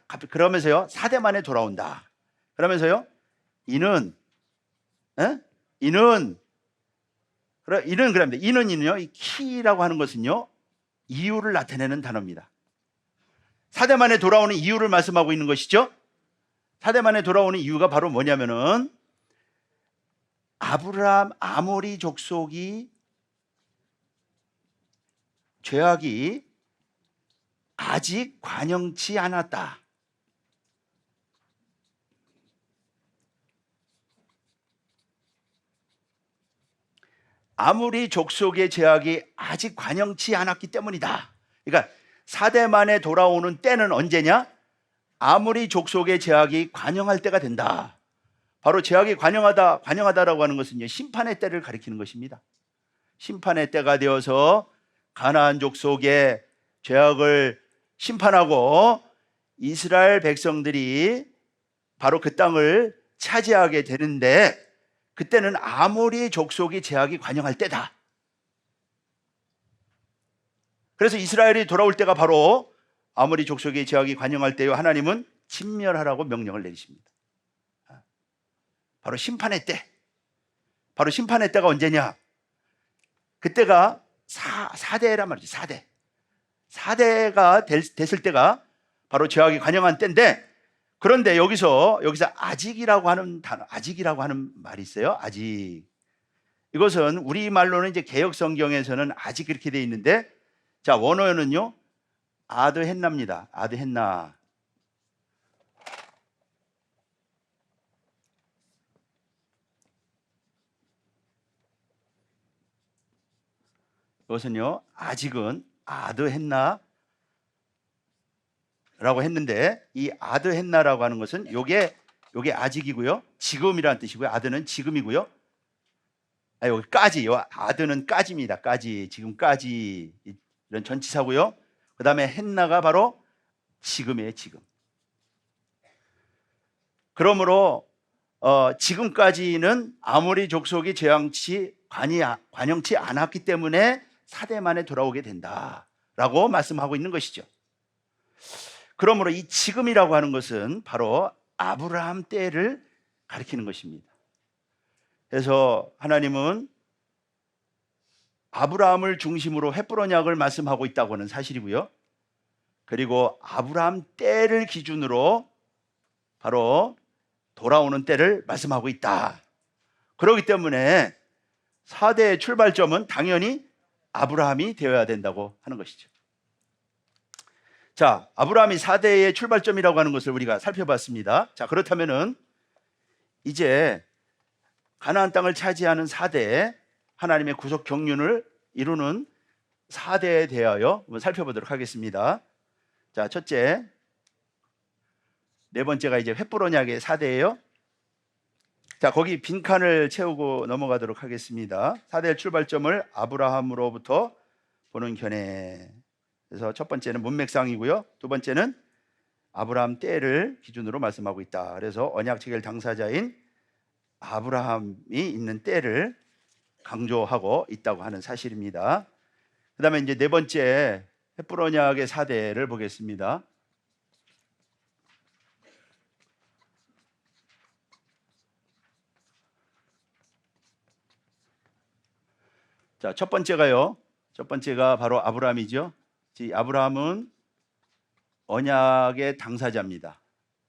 4대 만에 돌아온다. 그러면서요 이는 이는 그럽니다. 이는요, 이 키라고 하는 것은요, 이유를 나타내는 단어입니다. 사대만에 돌아오는 이유를 말씀하고 있는 것이죠. 사대만에 돌아오는 이유가 바로 뭐냐면은 아브라함 아모리 족속이 죄악이 아직 관영치 않았다. 아무리 족속의 죄악이 아직 관영치 않았기 때문이다. 그러니까 사대만에 돌아오는 때는 언제냐? 아무리 족속의 죄악이 관영할 때가 된다. 바로 죄악이 관영하다라고 하는 것은요, 심판의 때를 가리키는 것입니다. 심판의 때가 되어서 가나안 족속의 죄악을 심판하고 이스라엘 백성들이 바로 그 땅을 차지하게 되는데, 그때는 아모리 족속의 죄악이 관영할 때다. 그래서 이스라엘이 돌아올 때가 바로 아모리 족속의 죄악이 관영할 때요, 하나님은 진멸하라고 명령을 내리십니다. 바로 심판의 때. 바로 심판의 때가 언제냐? 그때가 4대란 말이죠. 4대가 됐을 때가 바로 죄악이 관영한 때인데, 그런데 여기서 아직이라고 하는 단어, 아직이라고 하는 말이 있어요. 아직. 이것은 우리말로는 이제 개역 성경에서는 아직 그렇게 돼 있는데, 자, 원어는요, 아드헨나입니다. 아드헨나. 이것은요, 아직은 아드헨나 라고 했는데, 이 아드헨나라고 하는 것은 요게 아직이고요, 지금이라는 뜻이고요. 아드는 지금이고요. 여기까지, 요 아드는 까지입니다. 까지, 지금까지, 이런 전치사고요. 그 다음에 헨나가 바로 지금이에요. 지금. 그러므로 지금까지는 아모리 족속이 관영치 않았기 때문에 사대만에 돌아오게 된다라고 말씀하고 있는 것이죠. 그러므로 이 지금이라고 하는 것은 바로 아브라함 때를 가리키는 것입니다. 그래서 하나님은 아브라함을 중심으로 횃불 언약을 말씀하고 있다고 하는 사실이고요, 그리고 아브라함 때를 기준으로 바로 돌아오는 때를 말씀하고 있다. 그렇기 때문에 4대의 출발점은 당연히 아브라함이 되어야 된다고 하는 것이죠. 자, 아브라함이 4대의 출발점이라고 하는 것을 우리가 살펴봤습니다. 자, 그렇다면은 이제 가나안 땅을 차지하는 4대, 하나님의 구속 경륜을 이루는 4대에 대하여 한번 살펴보도록 하겠습니다. 자, 첫째, 네 번째가 이제 횃불 언약의 4대예요. 자, 거기 빈칸을 채우고 넘어가도록 하겠습니다. 4대의 출발점을 아브라함으로부터 보는 견해. 그래서 첫 번째는 문맥상이고요, 두 번째는 아브라함 때를 기준으로 말씀하고 있다. 그래서 언약 체결 당사자인 아브라함이 있는 때를 강조하고 있다고 하는 사실입니다. 그 다음에 이제 네 번째, 횃불 언약의 4대를 보겠습니다. 자, 첫 번째가 바로 아브라함이죠. 아브라함은 언약의 당사자입니다.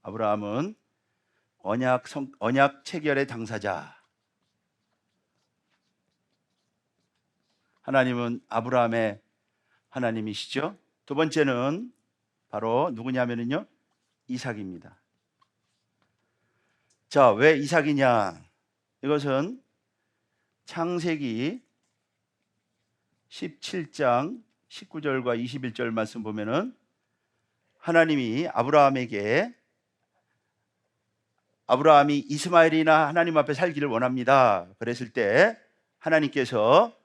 아브라함은 언약 체결의 당사자. 하나님은 아브라함의 하나님이시죠. 두 번째는 바로 누구냐면요, 이삭입니다. 자, 왜 이삭이냐? 이것은 창세기 17장 19절과 21절 말씀 보면은 하나님이 아브라함이 이스마엘이나 하나님 앞에 살기를 원합니다. 그랬을 때 하나님께서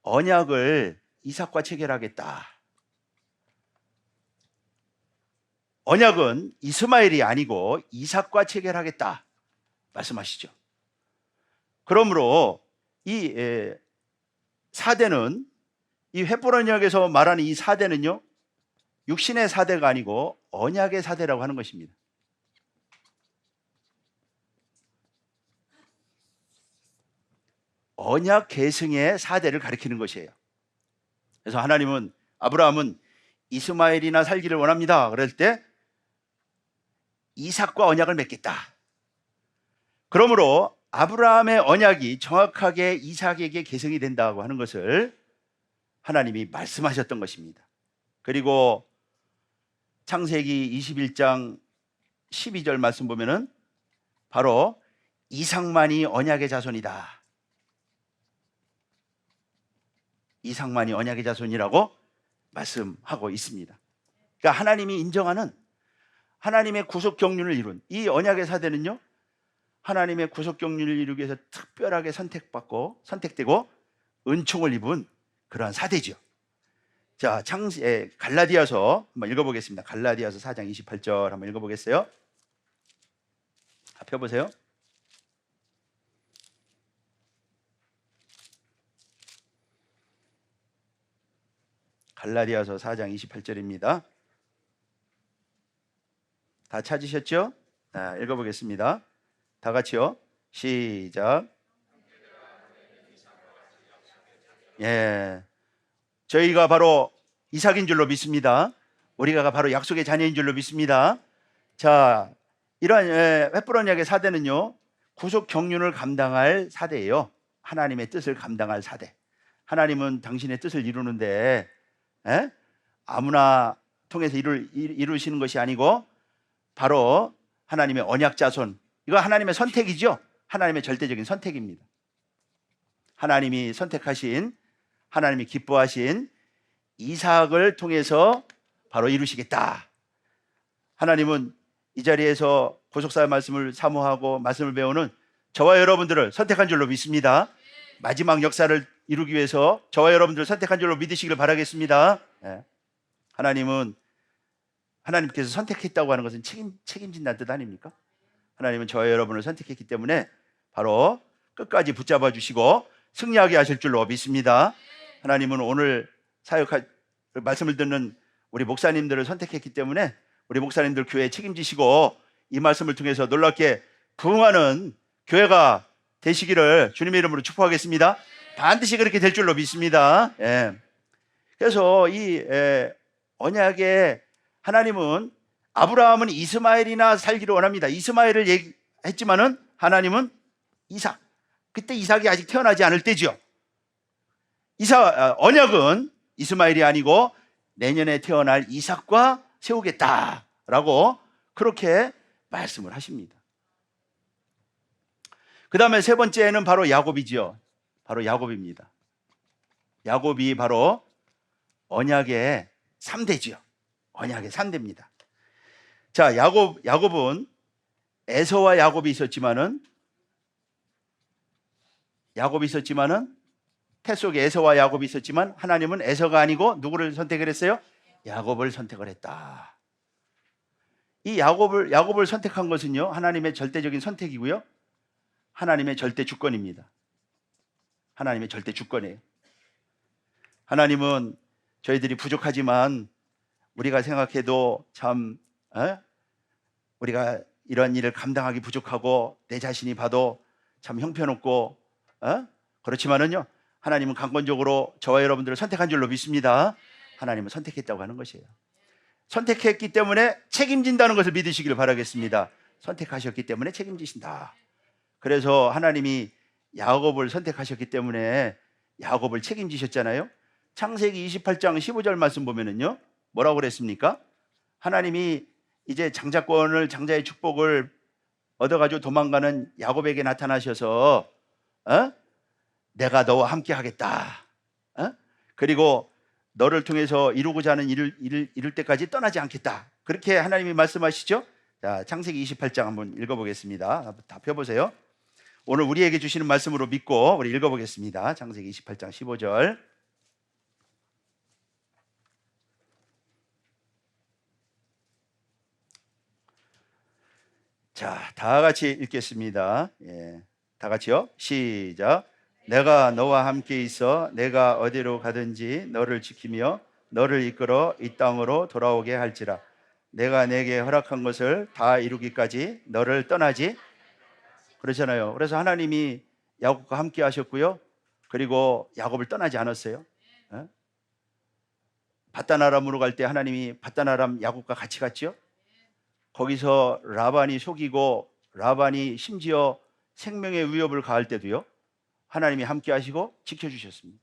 언약을 이삭과 체결하겠다. 언약은 이스마엘이 아니고 이삭과 체결하겠다 말씀하시죠. 그러므로 이 4대는, 이 횃불 언약에서 말하는 이 4대는요, 육신의 4대가 아니고 언약의 4대라고 하는 것입니다. 언약 계승의 사대를 가리키는 것이에요. 그래서 하나님은 아브라함은 이스마엘이나 살기를 원합니다. 그럴 때 이삭과 언약을 맺겠다. 그러므로 아브라함의 언약이 정확하게 이삭에게 계승이 된다고 하는 것을 하나님이 말씀하셨던 것입니다. 그리고 창세기 21장 12절 말씀 보면은 바로 이삭만이 언약의 자손이다. 이삭만이 언약의 자손이라고 말씀하고 있습니다. 그러니까 하나님이 인정하는 하나님의 구속 경륜을 이룬 이 언약의 사대는요, 하나님의 구속 경륜을 이루기 위해서 특별하게 선택되고 은총을 입은 그러한 사대죠. 자, 갈라디아서 한번 읽어보겠습니다. 갈라디아서 4장 28절 한번 읽어보겠어요. 펴보세요. 갈라디아서 4장 28절입니다. 다 찾으셨죠? 자, 읽어보겠습니다. 다 같이요. 시작. 예, 저희가 바로 이삭인 줄로 믿습니다. 우리가 바로 약속의 자녀인 줄로 믿습니다. 자, 이러한 횃불 언약의 사대는요, 구속 경륜을 감당할 사대예요. 하나님의 뜻을 감당할 사대. 하나님은 당신의 뜻을 이루는데 아무나 통해서 이루시는 것이 아니고 바로 하나님의 언약 자손, 이거 하나님의 선택이죠. 하나님의 절대적인 선택입니다. 하나님이 선택하신, 하나님이 기뻐하신 이삭을 통해서 바로 이루시겠다. 하나님은 이 자리에서 구속사의 말씀을 사모하고 말씀을 배우는 저와 여러분들을 선택한 줄로 믿습니다. 마지막 역사를 이루기 위해서 저와 여러분들을 선택한 줄로 믿으시길 바라겠습니다. 하나님께서 선택했다고 하는 것은 책임진다는 뜻 아닙니까? 하나님은 저와 여러분을 선택했기 때문에 바로 끝까지 붙잡아 주시고 승리하게 하실 줄로 믿습니다. 하나님은 오늘 사역할 말씀을 듣는 우리 목사님들을 선택했기 때문에 우리 목사님들 교회 책임지시고 이 말씀을 통해서 놀랍게 부흥하는 교회가 되시기를 주님의 이름으로 축복하겠습니다. 반드시 그렇게 될 줄로 믿습니다. 그래서 이 언약의 하나님은 아브라함은 이스마엘이나 살기를 원합니다. 이스마엘을 얘기했지만은 하나님은 이삭, 그때 이삭이 아직 태어나지 않을 때죠. 언약은 이스마엘이 아니고 내년에 태어날 이삭과 세우겠다라고 그렇게 말씀을 하십니다. 그 다음에 세 번째는 바로 야곱이지요. 바로 야곱입니다. 야곱이 바로 언약의 3대지요. 언약의 3대입니다. 자, 야곱은 에서와 야곱이 있었지만은 태 속에 에서와 야곱이 있었지만 하나님은 에서가 아니고 누구를 선택을 했어요? 야곱을 선택을 했다. 이 야곱을 선택한 것은요, 하나님의 절대적인 선택이고요, 하나님의 절대 주권입니다. 하나님의 절대 주권이에요. 하나님은 저희들이 부족하지만 우리가 생각해도 참 우리가 이런 일을 감당하기 부족하고 내 자신이 봐도 참 형편없고 그렇지만은요, 하나님은 강권적으로 저와 여러분들을 선택한 줄로 믿습니다. 하나님은 선택했다고 하는 것이에요. 선택했기 때문에 책임진다는 것을 믿으시기를 바라겠습니다. 선택하셨기 때문에 책임지신다. 그래서 하나님이 야곱을 선택하셨기 때문에 야곱을 책임지셨잖아요. 창세기 28장 15절 말씀 보면은요, 뭐라고 그랬습니까? 하나님이 이제 장자의 축복을 얻어가지고 도망가는 야곱에게 나타나셔서 내가 너와 함께 하겠다. 그리고 너를 통해서 이루고자 하는 일을 이룰 때까지 떠나지 않겠다. 그렇게 하나님이 말씀하시죠. 자, 창세기 28장 한번 읽어보겠습니다. 다 펴보세요. 오늘 우리에게 주시는 말씀으로 믿고 우리 읽어보겠습니다. 창세기 28장 15절. 자, 다 같이 읽겠습니다. 다 같이요. 시작. 내가 너와 함께 있어 내가 어디로 가든지 너를 지키며 너를 이끌어 이 땅으로 돌아오게 할지라. 내가 내게 허락한 것을 다 이루기까지 너를 떠나지. 그러잖아요. 그래서 하나님이 야곱과 함께 하셨고요, 그리고 야곱을 떠나지 않았어요. 밧단아람으로 갈 때 하나님이 밧단아람 야곱과 같이 갔죠. 거기서 라반이 속이고 라반이 심지어 생명의 위협을 가할 때도요, 하나님이 함께 하시고 지켜주셨습니다.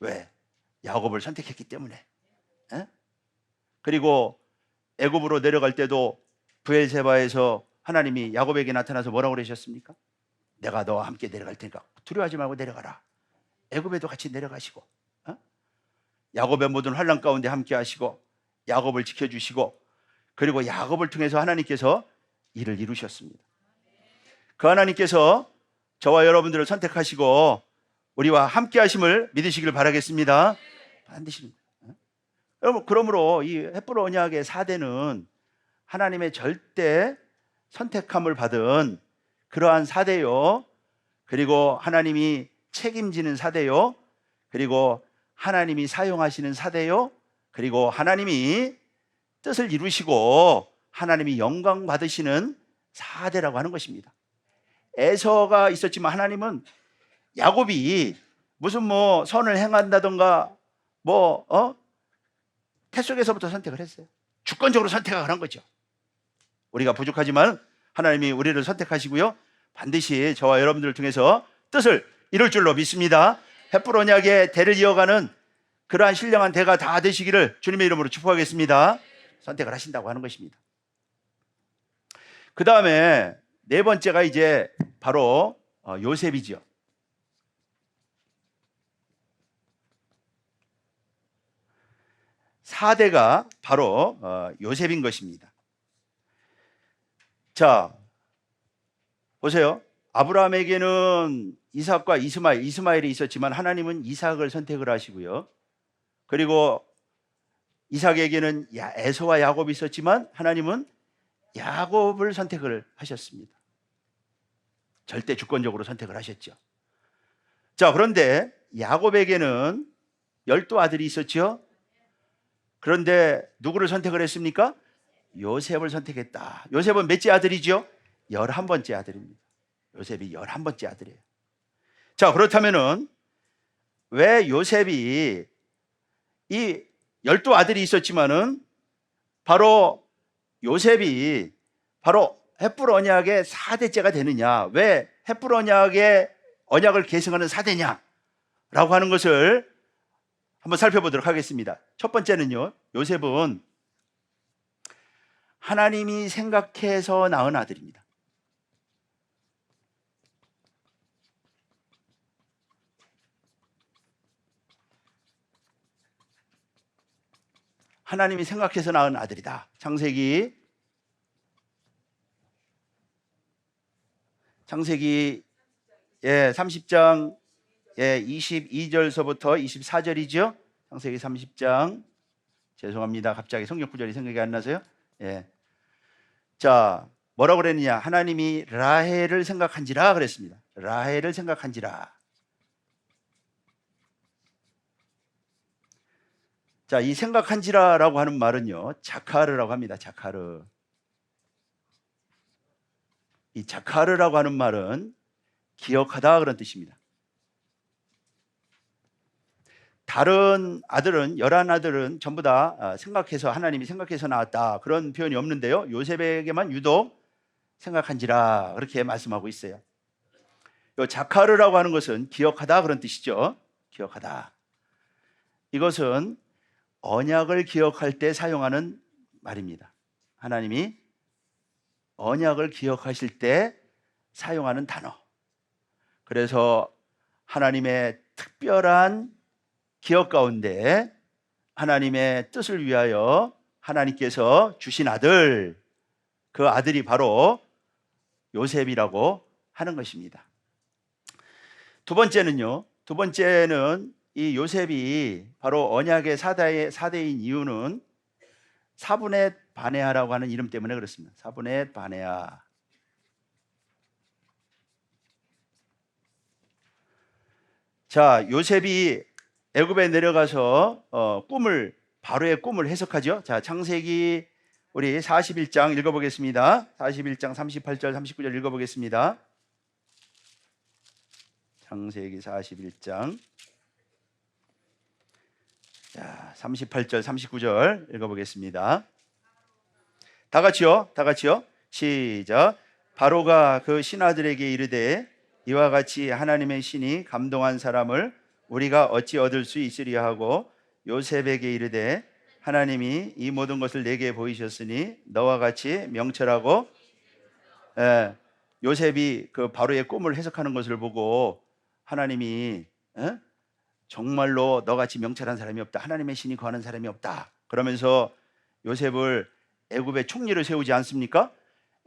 왜? 야곱을 선택했기 때문에. 그리고 애굽으로 내려갈 때도 브엘세바에서 하나님이 야곱에게 나타나서 뭐라고 그러셨습니까? 내가 너와 함께 내려갈 테니까 두려워하지 말고 내려가라. 애굽에도 같이 내려가시고, 야곱의 모든 환난 가운데 함께 하시고 야곱을 지켜주시고, 그리고 야곱을 통해서 하나님께서 일을 이루셨습니다. 그 하나님께서 저와 여러분들을 선택하시고 우리와 함께 하심을 믿으시길 바라겠습니다. 반드시. 여러분, 그러므로 이 헷불 언약의 4대는 하나님의 절대 선택함을 받은 그러한 4대요, 그리고 하나님이 책임지는 4대요, 그리고 하나님이 사용하시는 4대요, 그리고 하나님이 뜻을 이루시고 하나님이 영광 받으시는 4대라고 하는 것입니다. 에서가 있었지만 하나님은 야곱이 무슨 선을 행한다던가 태 속에서부터 선택을 했어요. 주권적으로 선택을 한 거죠. 우리가 부족하지만 하나님이 우리를 선택하시고요, 반드시 저와 여러분들을 통해서 뜻을 이룰 줄로 믿습니다. 헷불 언약의 대를 이어가는 그러한 신령한 대가 다 되시기를 주님의 이름으로 축복하겠습니다. 선택을 하신다고 하는 것입니다. 그 다음에 네 번째가 이제 바로 요셉이죠. 사대가 바로 요셉인 것입니다. 자, 보세요. 아브라함에게는 이삭과 이스마엘이 있었지만 하나님은 이삭을 선택을 하시고요, 그리고 이삭에게는 에서와 야곱이 있었지만 하나님은 야곱을 선택을 하셨습니다. 절대 주권적으로 선택을 하셨죠. 자, 그런데 야곱에게는 12아들이 있었죠. 그런데 누구를 선택을 했습니까? 요셉을 선택했다. 요셉은 몇째 아들이죠? 11번째 아들입니다. 요셉이 11번째 아들이에요. 자, 그렇다면은 왜 요셉이 이 12아들이 있었지만은 바로 요셉이 바로 헷불 언약의 4대째가 되느냐, 왜 헷불 언약의 언약을 계승하는 4대냐 라고 하는 것을 한번 살펴보도록 하겠습니다. 첫 번째는요, 요셉은 하나님이 생각해서 낳은 아들입니다. 하나님이 생각해서 낳은 아들이다. 창세기 30장 22절서부터 24절이죠. 창세기 30장, 죄송합니다. 갑자기 성경 구절이 생각이 안 나서요. 자, 뭐라고 그랬느냐? 하나님이 라헬을 생각한지라 그랬습니다. 라헬을 생각한지라. 자, 이 생각한지라라고 하는 말은요, 자카르라고 합니다. 자카르. 이 자카르라고 하는 말은 기억하다 그런 뜻입니다. 다른 아들은, 11아들은 전부 다 생각해서, 하나님이 생각해서 낳았다 그런 표현이 없는데요, 요셉에게만 유독 생각한지라 그렇게 말씀하고 있어요. 요 자카르라고 하는 것은 기억하다 그런 뜻이죠. 기억하다. 이것은 언약을 기억할 때 사용하는 말입니다. 하나님이 언약을 기억하실 때 사용하는 단어. 그래서 하나님의 특별한 기억 가운데 하나님의 뜻을 위하여 하나님께서 주신 아들, 그 아들이 바로 요셉이라고 하는 것입니다. 두 번째는 이 요셉이 바로 언약의 4대인 이유는 사분의 바네아라고 하는 이름 때문에 그렇습니다. 사분의 바네아. 자, 요셉이 애굽에 내려가서 바로의 꿈을 해석하죠. 자, 창세기 우리 41장 읽어보겠습니다. 41장 38절 39절 읽어보겠습니다. 창세기 41장 38절 39절 읽어보겠습니다. 다 같이요. 시작. 바로가 그 신하들에게 이르되 이와 같이 하나님의 신이 감동한 사람을 우리가 어찌 얻을 수 있으리야 하고 요셉에게 이르되 하나님이 이 모든 것을 내게 보이셨으니 너와 같이 명철하고, 요셉이 그 바로의 꿈을 해석하는 것을 보고 하나님이 정말로 너같이 명철한 사람이 없다, 하나님의 신이 거하는 사람이 없다 그러면서 요셉을 애굽의 총리로 세우지 않습니까?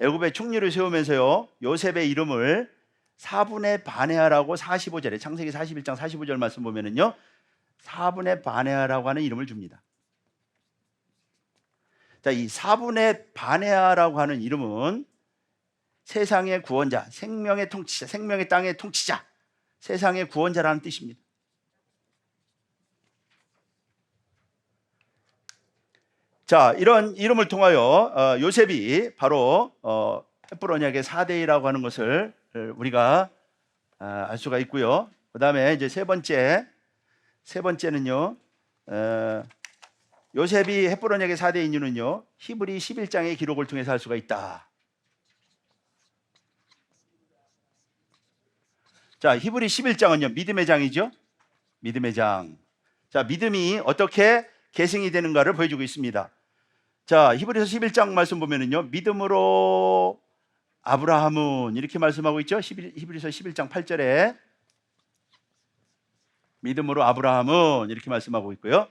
애굽의 총리로 세우면서요, 요셉의 이름을 사분의 바네아라고 45절에 창세기 41장 45절 말씀 보면은요, 사분의 바네아라고 하는 이름을 줍니다. 자, 이 사분의 바네아라고 하는 이름은 세상의 구원자, 생명의 통치자, 생명의 땅의 통치자, 세상의 구원자라는 뜻입니다. 자, 이런 이름을 통하여 요셉이 바로 햇불 언약의 4대이라고 하는 것을 우리가 알 수가 있고요. 그 다음에 이제 세 번째는요, 요셉이 햇불 언약의 4대인 이유는요, 히브리 11장의 기록을 통해서 알 수가 있다. 자, 히브리 11장은요 믿음의 장이죠. 믿음의 장. 자, 믿음이 어떻게 계승이 되는가를 보여주고 있습니다. 자, 히브리서 11장 말씀 보면은요, 믿음으로 아브라함은 이렇게 말씀하고 있죠. 히브리서 11장 8절에 믿음으로 아브라함은 이렇게 말씀하고 있고요.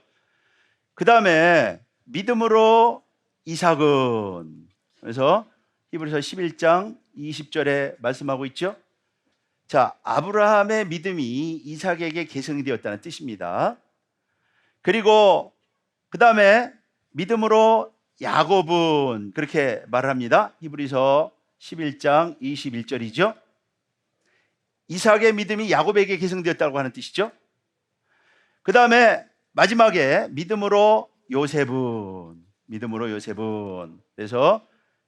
그 다음에 믿음으로 이삭은, 그래서 히브리서 11장 20절에 말씀하고 있죠. 자, 아브라함의 믿음이 이삭에게 계승이 되었다는 뜻입니다. 그리고 그 다음에 믿음으로 야곱은 그렇게 말을 합니다. 히브리서 11장 21절이죠. 이삭의 믿음이 야곱에게 계승되었다고 하는 뜻이죠. 그 다음에 마지막에 믿음으로 요셉은, 그래서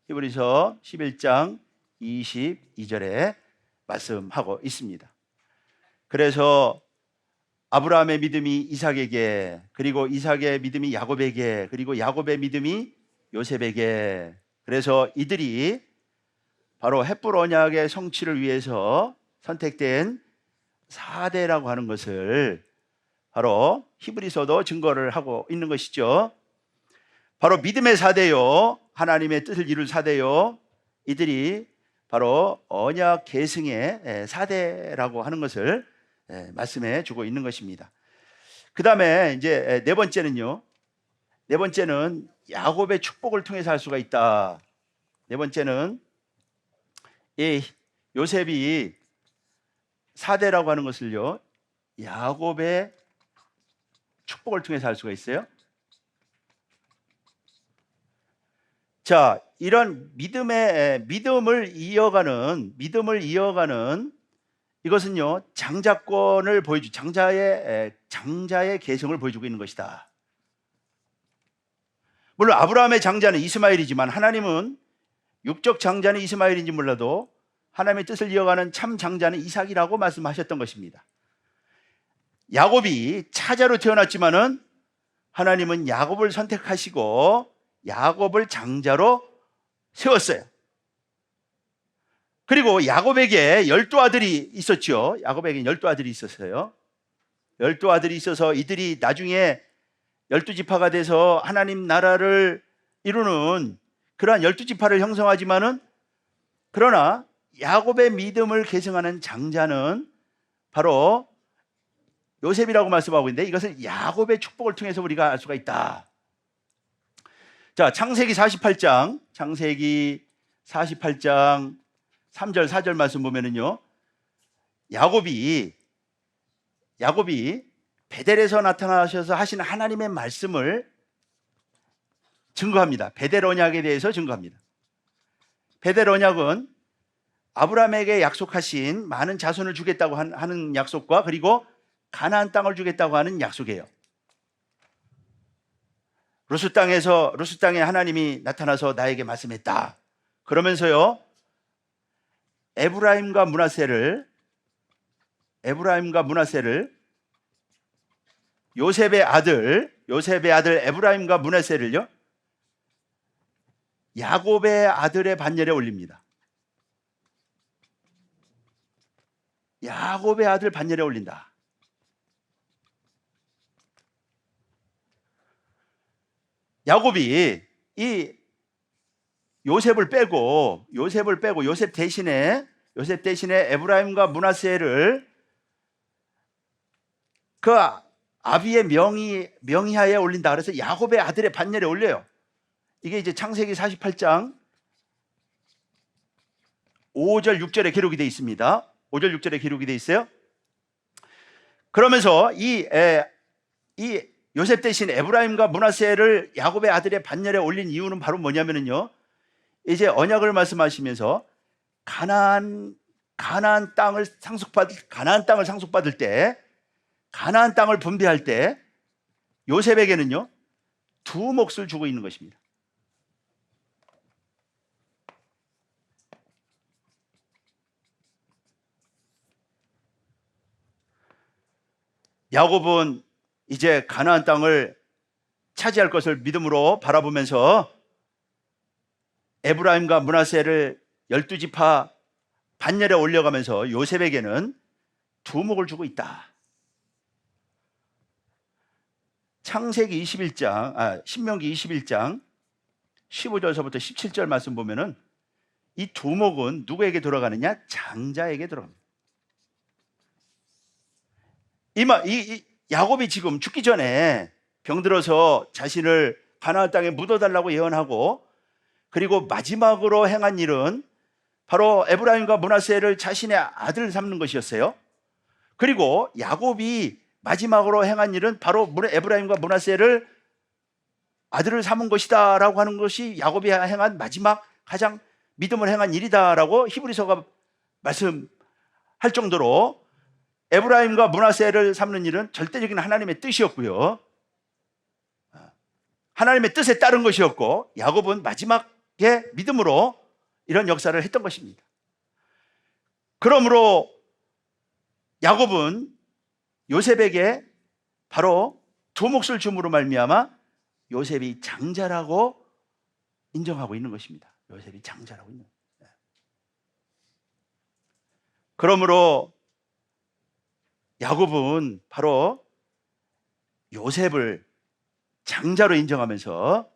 히브리서 11장 22절에 말씀하고 있습니다. 그래서 아브라함의 믿음이 이삭에게, 그리고 이삭의 믿음이 야곱에게, 그리고 야곱의 믿음이 요셉에게, 그래서 이들이 바로 햇불 언약의 성취를 위해서 선택된 4대라고 하는 것을 바로 히브리서도 증거를 하고 있는 것이죠. 바로 믿음의 4대요, 하나님의 뜻을 이룰 4대요, 이들이 바로 언약 계승의 4대라고 하는 것을 말씀해 주고 있는 것입니다. 그 다음에 이제 네 번째는 야곱의 축복을 통해서 할 수가 있다. 네 번째는 이 요셉이 4대라고 하는 것을요, 야곱의 축복을 통해서 할 수가 있어요. 자, 이런 믿음을 이어가는 이것은요, 장자권을 장자의 계승을 보여주고 있는 것이다. 물론 아브라함의 장자는 이스마엘이지만 하나님은 육적 장자는 이스마엘인지 몰라도 하나님의 뜻을 이어가는 참 장자는 이삭이라고 말씀하셨던 것입니다. 야곱이 차자로 태어났지만은 하나님은 야곱을 선택하시고 야곱을 장자로 세웠어요. 그리고 야곱에게 12아들이 있었죠. 야곱에게 12아들이 있었어요. 12아들이 있어서 이들이 나중에 12지파가 돼서 하나님 나라를 이루는 그러한 12지파를 형성하지만은, 그러나 야곱의 믿음을 계승하는 장자는 바로 요셉이라고 말씀하고 있는데, 이것을 야곱의 축복을 통해서 우리가 알 수가 있다. 자, 창세기 48장 3절 4절 말씀 보면은요, 야곱이 베델에서 나타나셔서 하신 하나님의 말씀을 증거합니다. 베델 언약에 대해서 증거합니다. 베델 언약은 아브라함에게 약속하신 많은 자손을 주겠다고 하는 약속과, 그리고 가나안 땅을 주겠다고 하는 약속이에요. 루스 땅에 하나님이 나타나서 나에게 말씀했다. 그러면서요, 에브라임과 므낫세를 에브라임과 므낫세를, 요셉의 아들 에브라임과 므낫세를요, 야곱의 아들의 반열에 올립니다. 야곱의 아들 반열에 올린다. 야곱이 이 요셉을 빼고 요셉 대신에 에브라임과 므낫세를 그 아비의 명의하에 올린다. 그래서 야곱의 아들의 반열에 올려요. 이게 이제 창세기 48장 5절 6절에 기록이 되어 있습니다. 5절 6절에 기록이 되어 있어요. 그러면서 이 요셉 대신 에브라임과 므낫세를 야곱의 아들의 반열에 올린 이유는 바로 뭐냐면요, 이제 언약을 말씀하시면서 가나안 땅을 상속받을 때, 가나안 땅을 분배할 때 요셉에게는요 두 몫을 주고 있는 것입니다. 야곱은 이제 가나안 땅을 차지할 것을 믿음으로 바라보면서 에브라임과 므낫세를 12지파 반열에 올려가면서 요셉에게는 두 몫을 주고 있다. 신명기 21장 15절서부터 17절 말씀 보면은 이 두 몫은 누구에게 들어가느냐? 장자에게 들어갑니다. 야곱이 지금 죽기 전에 병들어서 자신을 가나안 땅에 묻어달라고 예언하고, 그리고 마지막으로 행한 일은 바로 에브라임과 므낫세를 자신의 아들 삼는 것이었어요. 그리고 야곱이 마지막으로 행한 일은 바로 에브라임과 므낫세를 아들을 삼은 것이다 라고 하는 것이 야곱이 행한 마지막 가장 믿음을 행한 일이다 라고 히브리서가 말씀할 정도로 에브라임과 므낫세를 삼는 일은 절대적인 하나님의 뜻이었고요, 하나님의 뜻에 따른 것이었고, 야곱은 마지막에 믿음으로 이런 역사를 했던 것입니다. 그러므로 야곱은 요셉에게 바로 두 몫을 줌으로 말미암아 요셉이 장자라고 인정하고 있는 것입니다. 요셉이 장자라고 있는 것입니다. 그러므로 야곱은 바로 요셉을 장자로 인정하면서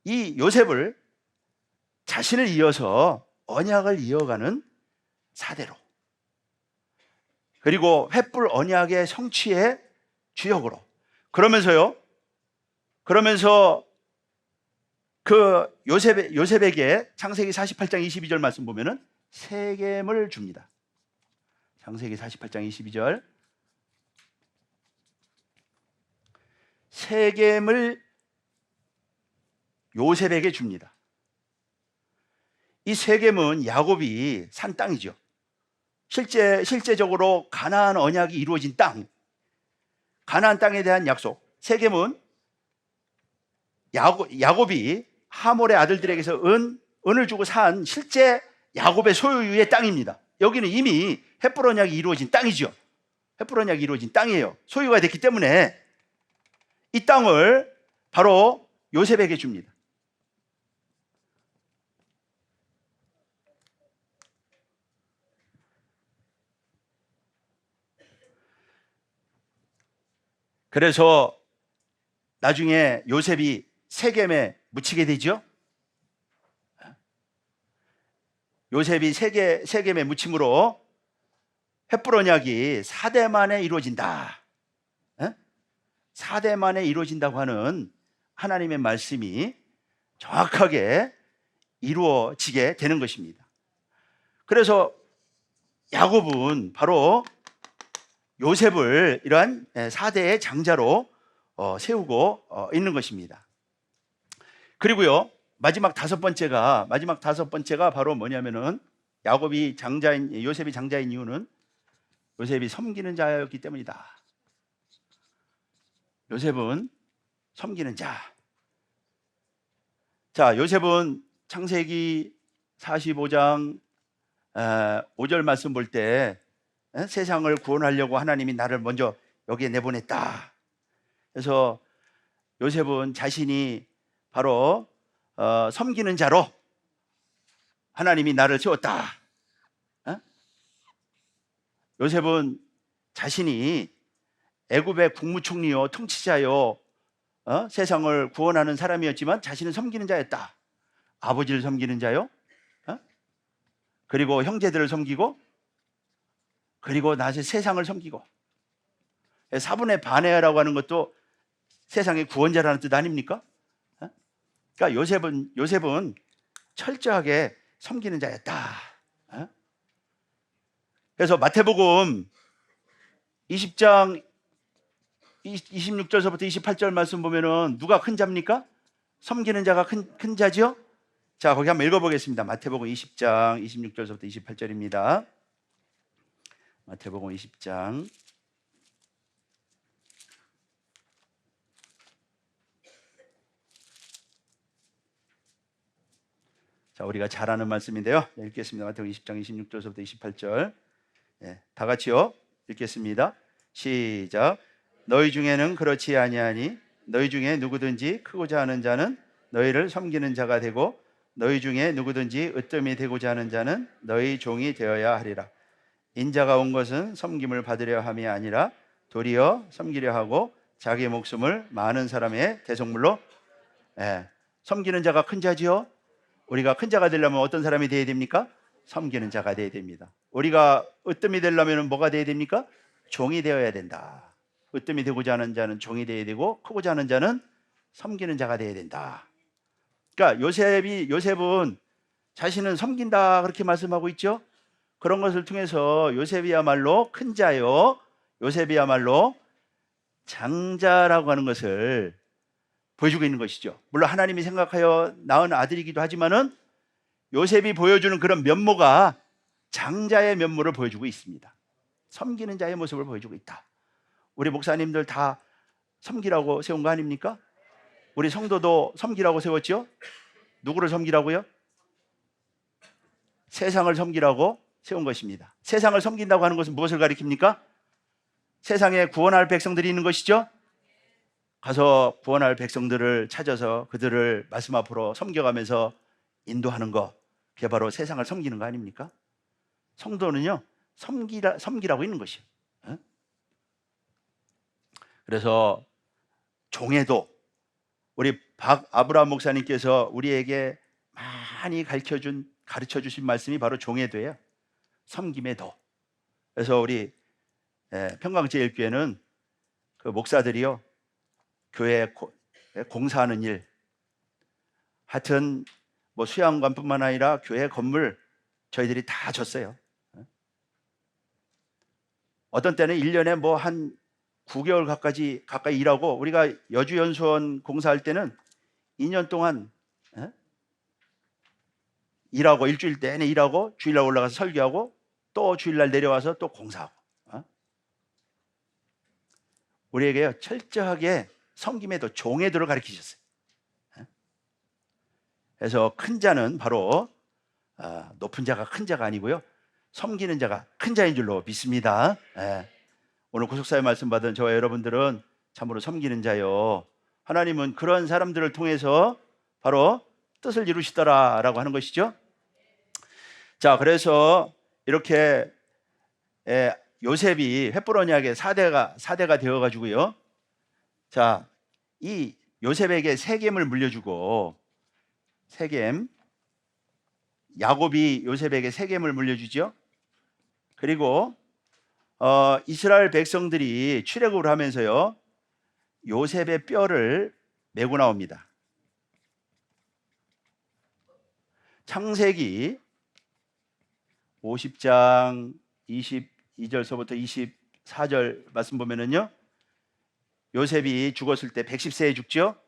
이 요셉을 자신을 이어서 언약을 이어가는 사대로, 그리고 횃불 언약의 성취의 주역으로, 그러면서 그 요셉에게 창세기 48장 22절 말씀 보면은 세겜을 줍니다. 창세기 48장 22절, 세겜을 요셉에게 줍니다. 이 세겜은 야곱이 산 땅이죠. 실제적으로 가나안 언약이 이루어진 땅, 가나안 땅에 대한 약속. 세겜은 야곱이 하몰의 아들들에게서 은을 주고 산 실제 야곱의 소유의 땅입니다. 여기는 이미 횃불 언약이 이루어진 땅이죠. 횃불 언약이 이루어진 땅이에요. 소유가 됐기 때문에 이 땅을 바로 요셉에게 줍니다. 그래서 나중에 요셉이 세겜에 묻히게 되죠. 요셉이 세겜에 묻힘으로 횃불 언약이 4대 만에 이루어진다. 4대 만에 이루어진다고 하는 하나님의 말씀이 정확하게 이루어지게 되는 것입니다. 그래서 야곱은 바로 요셉을 이러한 4대의 장자로 세우고 있는 것입니다. 그리고요, 마지막 다섯 번째가 바로 뭐냐면은 요셉이 장자인 이유는 요셉이 섬기는 자였기 때문이다. 요셉은 섬기는 자. 자, 요셉은 창세기 45장 5절 말씀 볼 때 세상을 구원하려고 하나님이 나를 먼저 여기에 내보냈다. 그래서 요셉은 자신이 바로 섬기는 자로 하나님이 나를 세웠다. 요셉은 자신이 애굽의 국무총리요 통치자요 세상을 구원하는 사람이었지만 자신은 섬기는 자였다. 아버지를 섬기는 자요, 그리고 형제들을 섬기고, 그리고 나중에 세상을 섬기고. 사분의 반해라고 하는 것도 세상의 구원자라는 뜻 아닙니까? 그러니까 요셉은 철저하게 섬기는 자였다. 그래서 마태복음 20장 26절서부터 28절 말씀 보면은 누가 큰 자입니까? 섬기는 자가 큰 자지요? 자, 거기 한번 읽어보겠습니다. 마태복음 20장 26절서부터 28절입니다. 마태복음 20장. 자, 우리가 잘 아는 말씀인데요. 읽겠습니다. 마태복음 20장 26절서부터 28절. 다 같이요. 읽겠습니다. 시작. 너희 중에는 그렇지 아니하니 너희 중에 누구든지 크고자 하는 자는 너희를 섬기는 자가 되고 너희 중에 누구든지 으뜸이 되고자 하는 자는 너희 종이 되어야 하리라. 인자가 온 것은 섬김을 받으려 함이 아니라 도리어 섬기려 하고 자기 목숨을 많은 사람의 대속물로. 섬기는 자가 큰 자지요. 우리가 큰 자가 되려면 어떤 사람이 되어야 됩니까? 섬기는 자가 되어야 됩니다. 우리가 으뜸이 되려면 뭐가 되어야 됩니까? 종이 되어야 된다. 으뜸이 되고자 하는 자는 종이 되어야 되고 크고자 하는 자는 섬기는 자가 되어야 된다. 그러니까 요셉은 자신은 섬긴다 그렇게 말씀하고 있죠. 그런 것을 통해서 요셉이야말로 큰 자요, 요셉이야말로 장자라고 하는 것을 보여주고 있는 것이죠. 물론 하나님이 생각하여 낳은 아들이기도 하지만은 요셉이 보여주는 그런 면모가 장자의 면모를 보여주고 있습니다. 섬기는 자의 모습을 보여주고 있다. 우리 목사님들 다 섬기라고 세운 거 아닙니까? 우리 성도도 섬기라고 세웠죠? 누구를 섬기라고요? 세상을 섬기라고 세운 것입니다. 세상을 섬긴다고 하는 것은 무엇을 가리킵니까? 세상에 구원할 백성들이 있는 것이죠. 가서 구원할 백성들을 찾아서 그들을 말씀 앞으로 섬겨가면서 인도하는 것, 그게 바로 세상을 섬기는 거 아닙니까? 성도는요, 섬기라고 있는 것이에요. 그래서 종에도 우리 아브라함 목사님께서 우리에게 많이 가르쳐 주신 말씀이 바로 종에도예요. 섬김의 도. 그래서 우리 평강제일교회는 그 목사들이요, 교회 공사하는 일, 하여튼 뭐 수양관뿐만 아니라 교회 건물 저희들이 다 줬어요. 어떤 때는 1년에 뭐 한 9개월 가까이 일하고, 우리가 여주연수원 공사할 때는 2년 동안 일하고, 일주일 내내 일하고, 주일날 올라가서 설교하고, 또 주일날 내려와서 또 공사하고. 우리에게 철저하게 섬김에도 종에도를 가르치셨어요. 그래서 큰 자는 바로 높은 자가 큰 자가 아니고요, 섬기는 자가 큰 자인 줄로 믿습니다. 오늘 구속사의 말씀 받은 저와 여러분들은 참으로 섬기는 자요, 하나님은 그런 사람들을 통해서 바로 뜻을 이루시더라라고 하는 것이죠. 자, 그래서 이렇게 요셉이 횃불 언약의 4대가 되어가지고요, 자, 이 요셉에게 세겜을 물려주고, 세겜, 야곱이 요셉에게 세겜을 물려주죠. 그리고 이스라엘 백성들이 출애굽을 하면서요, 요셉의 뼈를 메고 나옵니다. 창세기 50장 22절서부터 24절 말씀 보면은요, 요셉이 죽었을 때 110세에 죽죠.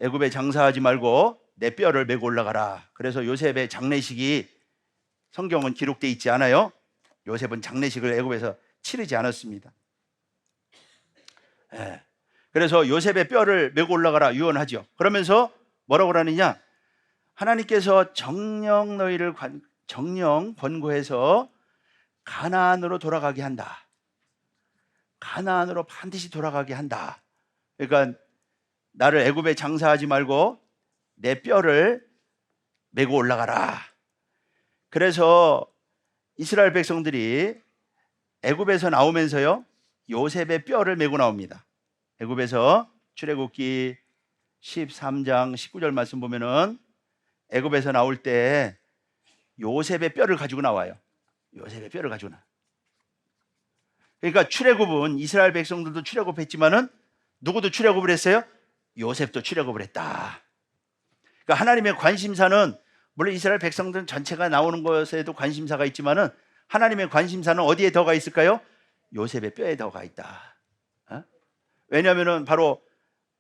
애굽에 장사하지 말고 내 뼈를 메고 올라가라. 그래서 요셉의 장례식이 성경은 기록되어 있지 않아요. 요셉은 장례식을 애굽에서 치르지 않았습니다. 그래서 요셉의 뼈를 메고 올라가라 유언하죠. 그러면서 뭐라고 그러느냐, 하나님께서 정령 권고해서 가나안으로 돌아가게 한다. 가나안으로 반드시 돌아가게 한다. 그러니까 나를 애굽에 장사하지 말고 내 뼈를 메고 올라가라. 그래서 이스라엘 백성들이 애굽에서 나오면서요, 요셉의 뼈를 메고 나옵니다. 애굽에서 출애굽기 13장 19절 말씀 보면은 애굽에서 나올 때 요셉의 뼈를 가지고 나와요. 요셉의 뼈를 가지고 나. 그러니까 출애굽은 이스라엘 백성들도 출애굽했지만은 누구도 출애굽을 했어요? 요셉도 출애굽을 했다. 그러니까 하나님의 관심사는, 물론 이스라엘 백성들 전체가 나오는 것에도 관심사가 있지만은 하나님의 관심사는 어디에 더가 있을까요? 요셉의 뼈에 더가 있다. 왜냐하면은 바로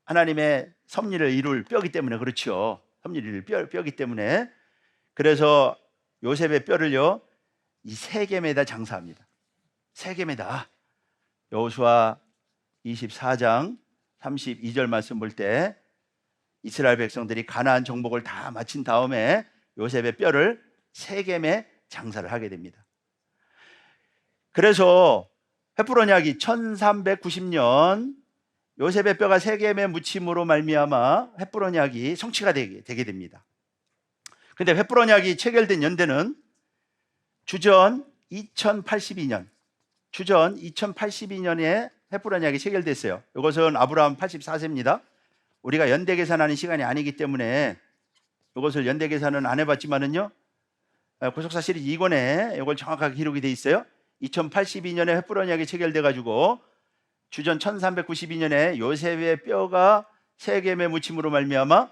하나님의 섭리를 이룰 뼈기 때문에. 그렇죠. 섭리를 이룰 뼈기 때문에. 그래서 요셉의 뼈를요, 이 세겜에다 장사합니다. 세겜에다. 여호수아 24장 32절 말씀 볼 때 이스라엘 백성들이 가나안 정복을 다 마친 다음에 요셉의 뼈를 세겜에 장사를 하게 됩니다. 그래서 헷브론 이야기 1390년 요셉의 뼈가 세겜에 묻힘으로 말미암아 헷브론 이야기 성취가 되게 됩니다. 근데 헷브론 이야기 체결된 연대는 주전 2082년, 주전 2082년에 헷브론 이야기 체결됐어요. 이것은 아브라함 84세입니다. 우리가 연대 계산하는 시간이 아니기 때문에 이것을 연대 계산은 안 해봤지만은요, 구속사 시리즈 2권에 이걸 정확하게 기록이 돼 있어요. 2082년에 헷브론 이야기 체결돼 가지고 주전 1392년에 요셉의 뼈가 세겜에 묻힘으로 말미암아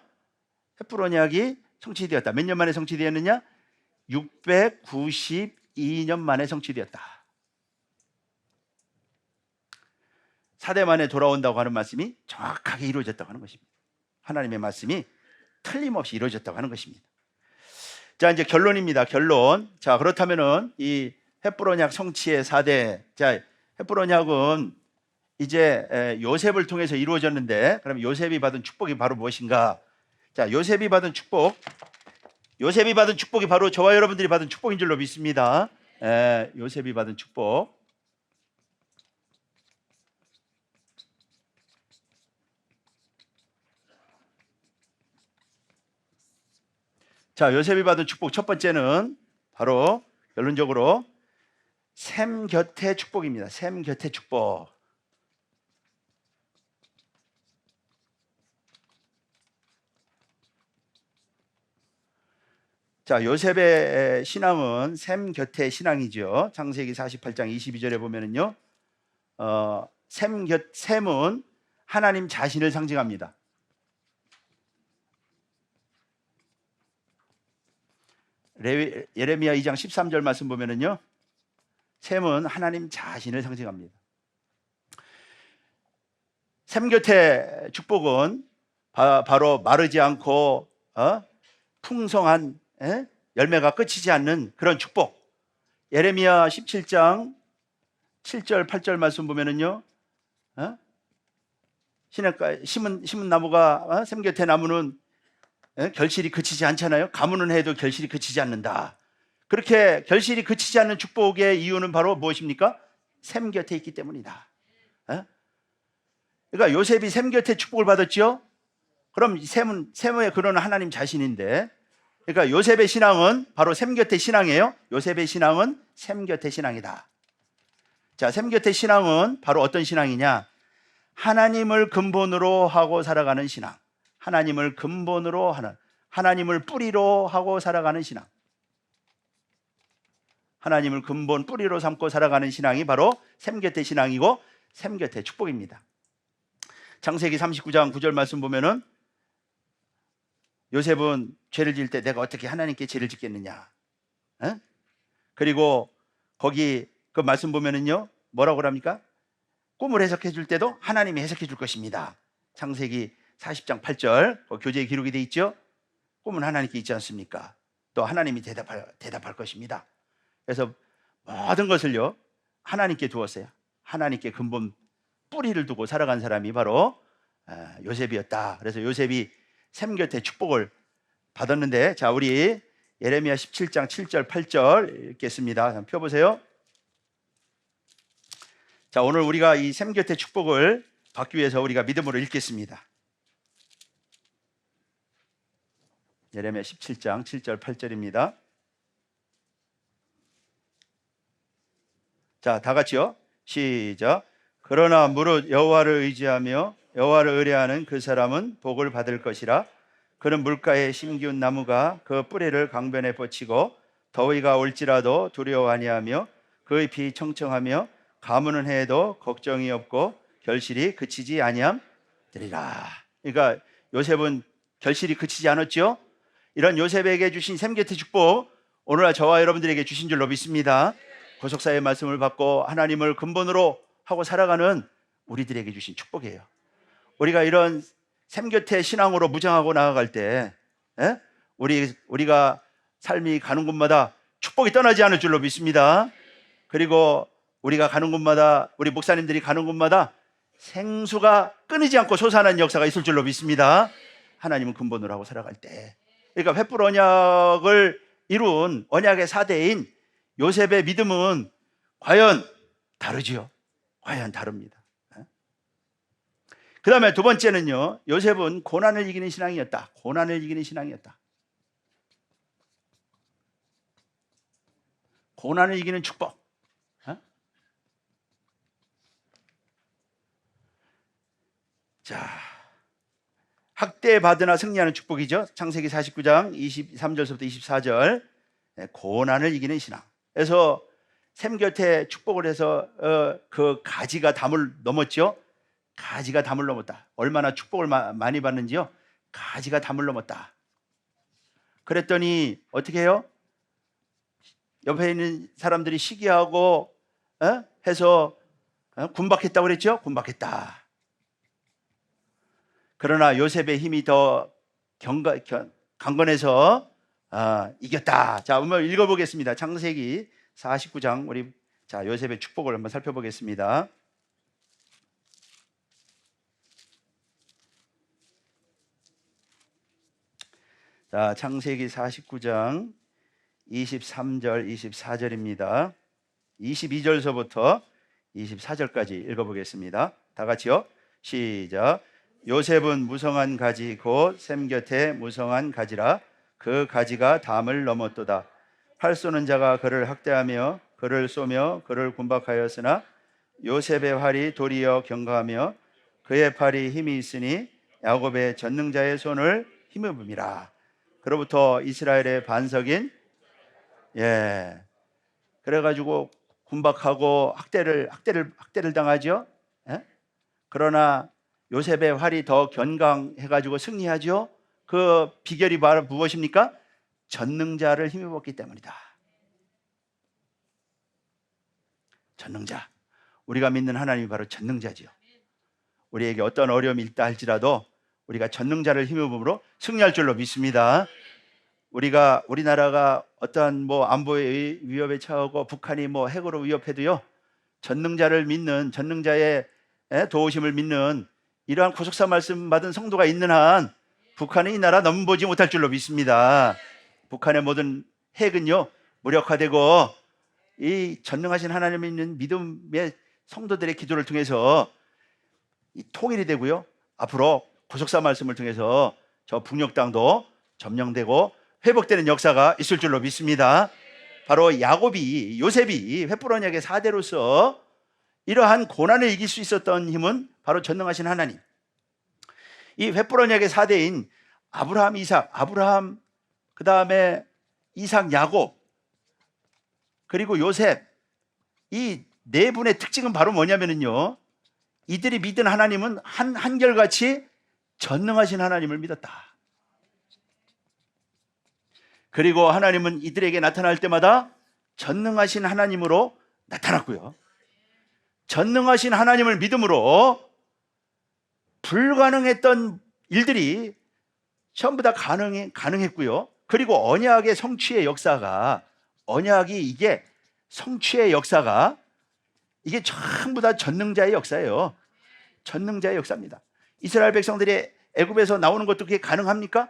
헷브론 이야기 성취되었다. 몇 년 만에 성취되었느냐? 692년 만에 성취되었다. 4대 만에 돌아온다고 하는 말씀이 정확하게 이루어졌다고 하는 것입니다. 하나님의 말씀이 틀림없이 이루어졌다고 하는 것입니다. 자, 이제 결론입니다. 결론. 자, 그렇다면은 이 헷브론 약 성취의 4대. 자, 헷브론 약은 이제 요셉을 통해서 이루어졌는데, 그럼 요셉이 받은 축복이 바로 무엇인가? 자, 요셉이 받은 축복. 요셉이 받은 축복이 바로 저와 여러분들이 받은 축복인 줄로 믿습니다. 요셉이 받은 축복. 자, 요셉이 받은 축복 첫 번째는 바로 결론적으로 샘 곁의 축복입니다. 샘 곁의 축복. 자, 요셉의 신앙은 샘 곁의 신앙이죠. 창세기 48장 22절에 보면은요, 샘은 하나님 자신을 상징합니다. 예레미야 2장 13절 말씀 보면은요, 샘은 하나님 자신을 상징합니다. 샘 곁의 축복은 바로 마르지 않고 풍성한 열매가 끝이지 않는 그런 축복. 예레미야 17장 7절 8절 말씀 보면은요, 심은 나무가 샘 곁의 나무는 결실이 그치지 않잖아요. 가무는 해도 결실이 그치지 않는다. 그렇게 결실이 그치지 않는 축복의 이유는 바로 무엇입니까? 샘 곁에 있기 때문이다. 그러니까 요셉이 샘 곁에 축복을 받았죠. 그럼 샘의 근원은 하나님 자신인데, 그러니까 요셉의 신앙은 바로 샘 곁의 신앙이에요. 요셉의 신앙은 샘 곁의 신앙이다. 자, 샘 곁의 신앙은 바로 어떤 신앙이냐? 하나님을 근본으로 하고 살아가는 신앙. 하나님을 근본으로 하는, 하나님을 뿌리로 하고 살아가는 신앙. 하나님을 근본 뿌리로 삼고 살아가는 신앙이 바로 샘 곁의 신앙이고 샘 곁의 축복입니다. 창세기 39장 9절 말씀 보면은 요셉은 죄를 지을 때 내가 어떻게 하나님께 죄를 짓겠느냐. 그리고 거기 그 말씀 보면은요, 뭐라고 합니까? 꿈을 해석해 줄 때도 하나님이 해석해 줄 것입니다. 창세기 40장 8절 교재에 기록이 돼 있죠. 꿈은 하나님께 있지 않습니까? 또 하나님이 대답할 것입니다. 그래서 모든 것을요, 하나님께 두었어요. 하나님께 근본 뿌리를 두고 살아간 사람이 바로 요셉이었다. 그래서 요셉이 샘 곁에 축복을 받았는데, 자, 우리 예레미야 17장 7절 8절 읽겠습니다. 한번 펴보세요. 자, 오늘 우리가 이 샘 곁의 축복을 받기 위해서 우리가 믿음으로 읽겠습니다. 예레미야 17장 7절 8절입니다. 자, 다 같이요. 시작. 그러나 무릇 여호와를 의지하며 여호와를 의뢰하는 그 사람은 복을 받을 것이라. 그는 물가에 심기운 나무가 그 뿌리를 강변에 뻗치고 더위가 올지라도 두려워 아니하며 그의 비 청청하며 가무는 해에도 걱정이 없고 결실이 그치지 아니함되리라. 그러니까 요셉은 결실이 그치지 않았죠. 이런 요셉에게 주신 샘 곁의 축복, 오늘날 저와 여러분들에게 주신 줄로 믿습니다. 구속사의 말씀을 받고 하나님을 근본으로 하고 살아가는 우리들에게 주신 축복이에요. 우리가 이런 샘 곁의 신앙으로 무장하고 나아갈 때 우리가 삶이 가는 곳마다 축복이 떠나지 않을 줄로 믿습니다. 그리고 우리가 가는 곳마다, 우리 목사님들이 가는 곳마다 생수가 끊이지 않고 솟아나는 역사가 있을 줄로 믿습니다. 하나님은 근본으로 하고 살아갈 때. 그러니까 횃불 언약을 이룬 언약의 4대인 요셉의 믿음은 과연 다르지요. 과연 다릅니다. 그 다음에 두 번째는요, 요셉은 고난을 이기는 신앙이었다. 고난을 이기는 신앙이었다. 고난을 이기는 축복. 자, 학대받으나 승리하는 축복이죠. 창세기 49장 23절부터 24절. 고난을 이기는 신앙. 그래서 샘 곁에 축복을 해서 그 가지가 담을 넘었죠. 가지가 담을 넘었다. 얼마나 축복을 많이 받는지요. 가지가 담을 넘었다. 그랬더니 어떻게 해요? 옆에 있는 사람들이 시기하고 해서 군박했다고 그랬죠. 군박했다. 그러나 요셉의 힘이 더 강건해서 이겼다. 자, 한번 읽어보겠습니다. 창세기 49장 우리 요셉의 축복을 한번 살펴보겠습니다. 자, 창세기 49장 23절 24절입니다. 22절서부터 24절까지 읽어보겠습니다. 다 같이요. 시작. 요셉은 무성한 가지 곧 샘 곁에 무성한 가지라. 그 가지가 담을 넘었도다. 활 쏘는 자가 그를 학대하며 그를 쏘며 그를 군박하였으나 요셉의 활이 도리어 경과하며 그의 팔이 힘이 있으니 야곱의 전능자의 손을 힘입음이라. 그로부터 이스라엘의 반석인 그래가지고 군박하고 학대를 당하죠. 그러나 요셉의 활이 더 견강해가지고 승리하죠. 그 비결이 바로 무엇입니까? 전능자를 힘입었기 때문이다. 전능자. 우리가 믿는 하나님이 바로 전능자지요. 우리에게 어떤 어려움이 있다 할지라도 우리가 전능자를 힘입음으로 승리할 줄로 믿습니다. 우리나라가 어떠한 안보의 위협에 처하고 북한이 핵으로 위협해도요, 전능자를 믿는, 전능자의 도우심을 믿는 이러한 구속사 말씀 받은 성도가 있는 한 북한은 이 나라 넘보지 못할 줄로 믿습니다. 북한의 모든 핵은요 무력화되고 이 전능하신 하나님이 있는 믿음의 성도들의 기도를 통해서 이 통일이 되고요, 앞으로 구속사 말씀을 통해서 저 북녘 땅도 점령되고 회복되는 역사가 있을 줄로 믿습니다. 바로 요셉이 횃불 언약의 4대로서 이러한 고난을 이길 수 있었던 힘은 바로 전능하신 하나님. 이 횃불 언약의 4대인 아브라함, 이삭, 그 다음에 이삭, 야곱, 그리고 요셉, 이 네 분의 특징은 바로 뭐냐면요, 이들이 믿은 하나님은 한결같이 전능하신 하나님을 믿었다. 그리고 하나님은 이들에게 나타날 때마다 전능하신 하나님으로 나타났고요, 전능하신 하나님을 믿음으로 불가능했던 일들이 전부 다 가능했고요. 그리고 언약의 성취의 역사가, 이게 성취의 역사가 이게 전부 다 전능자의 역사예요. 전능자의 역사입니다. 이스라엘 백성들이 애굽에서 나오는 것도 그게 가능합니까?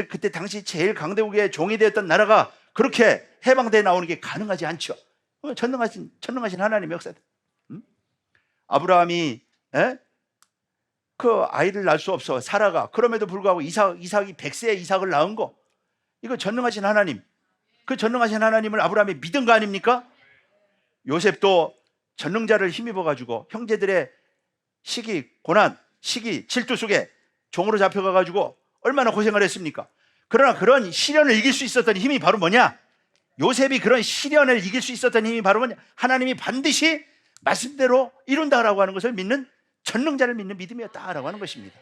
그때 당시 제일 강대국의 종이 되었던 나라가 그렇게 해방돼 나오는 게 가능하지 않죠. 전능하신 하나님의 역사다. 아브라함이 그 아이를 낳을 수 없어 사라가. 그럼에도 불구하고 이삭이 100세에 이삭을 낳은 거, 이거 전능하신 하나님, 그 전능하신 하나님을 아브라함이 믿은 거 아닙니까? 요셉도 전능자를 힘입어 가지고 형제들의 시기, 고난, 시기, 질투 속에 종으로 잡혀가 가지고 얼마나 고생을 했습니까? 그러나 그런 시련을 이길 수 있었던 힘이 바로 뭐냐? 요셉이 그런 시련을 이길 수 있었던 힘이 바로 뭐냐? 하나님이 반드시 말씀대로 이룬다라고 하는 것을 믿는, 전능자를 믿는 믿음이었다라고 하는 것입니다.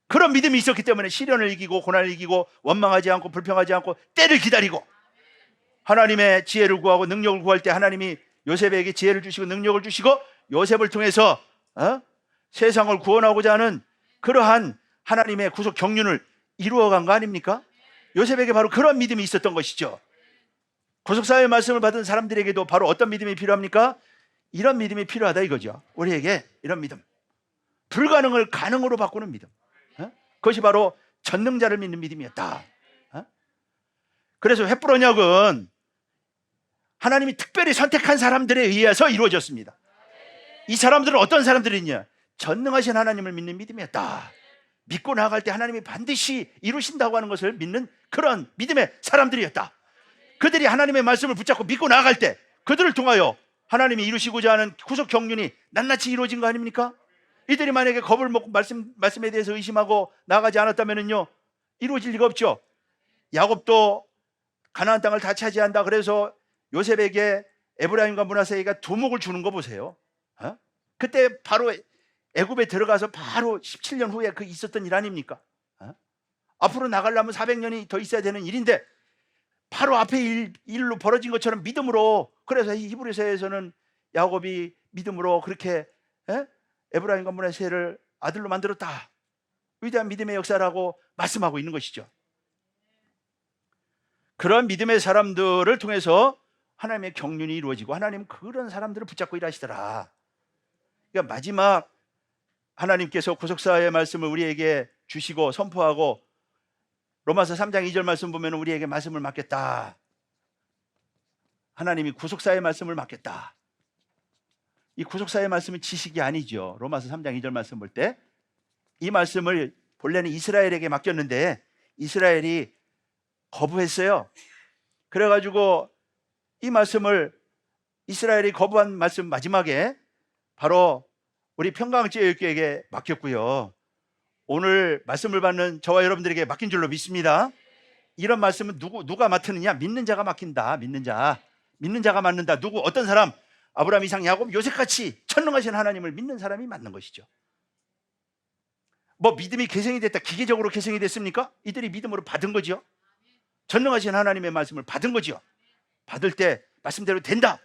그런 믿음이 있었기 때문에 시련을 이기고 고난을 이기고 원망하지 않고 불평하지 않고 때를 기다리고 하나님의 지혜를 구하고 능력을 구할 때 하나님이 요셉에게 지혜를 주시고 능력을 주시고 요셉을 통해서 세상을 구원하고자 하는 그러한 하나님의 구속 경륜을 이루어간 거 아닙니까? 요셉에게 바로 그런 믿음이 있었던 것이죠. 구속사의 말씀을 받은 사람들에게도 바로 어떤 믿음이 필요합니까? 이런 믿음이 필요하다 이거죠. 우리에게 이런 믿음, 불가능을 가능으로 바꾸는 믿음, 그것이 바로 전능자를 믿는 믿음이었다. 그래서 횃불 언약은 하나님이 특별히 선택한 사람들에 의해서 이루어졌습니다. 이 사람들은 어떤 사람들이냐? 전능하신 하나님을 믿는 믿음이었다. 믿고 나아갈 때 하나님이 반드시 이루신다고 하는 것을 믿는 그런 믿음의 사람들이었다. 그들이 하나님의 말씀을 붙잡고 믿고 나아갈 때 그들을 통하여 하나님이 이루시고자 하는 구속 경륜이 낱낱이 이루어진 거 아닙니까? 이들이 만약에 겁을 먹고 말씀에 대해서 의심하고 나아가지 않았다면요, 이루어질 리가 없죠. 야곱도 가나안 땅을 다 차지한다 그래서 요셉에게 에브라임과 므낫세가 두목을 주는 거 보세요. 그때 바로 애굽에 들어가서 바로 17년 후에 그 있었던 일 아닙니까? 앞으로 나가려면 400년이 더 있어야 되는 일인데 바로 앞에 일로 벌어진 것처럼 믿음으로, 그래서 히브리서에서는 야곱이 믿음으로 그렇게 에브라임과 므낫세를 아들로 만들었다, 위대한 믿음의 역사라고 말씀하고 있는 것이죠. 그런 믿음의 사람들을 통해서 하나님의 경륜이 이루어지고 하나님은 그런 사람들을 붙잡고 일하시더라. 그러니까 마지막 하나님께서 구속사의 말씀을 우리에게 주시고 선포하고 로마서 3장 2절 말씀 보면 우리에게 말씀을 맡겼다. 하나님이 구속사의 말씀을 맡겼다. 이 구속사의 말씀은 지식이 아니죠. 로마서 3장 2절 말씀 볼 때 이 말씀을 본래는 이스라엘에게 맡겼는데 이스라엘이 거부했어요. 그래가지고 이 말씀을 이스라엘이 거부한 말씀 마지막에 바로 우리 평강제일교회에게 맡겼고요. 오늘 말씀을 받는 저와 여러분들에게 맡긴 줄로 믿습니다. 이런 말씀은 누가 맡느냐? 믿는 자가 맡긴다. 믿는 자가 맡는다. 누구? 어떤 사람? 아브라함, 이삭, 야곱, 요셉같이 전능하신 하나님을 믿는 사람이 맡는 것이죠. 뭐 믿음이 계승이 됐다, 기계적으로 계승이 됐습니까? 이들이 믿음으로 받은 거죠. 전능하신 하나님의 말씀을 받은 거죠. 받을 때 말씀대로 된다.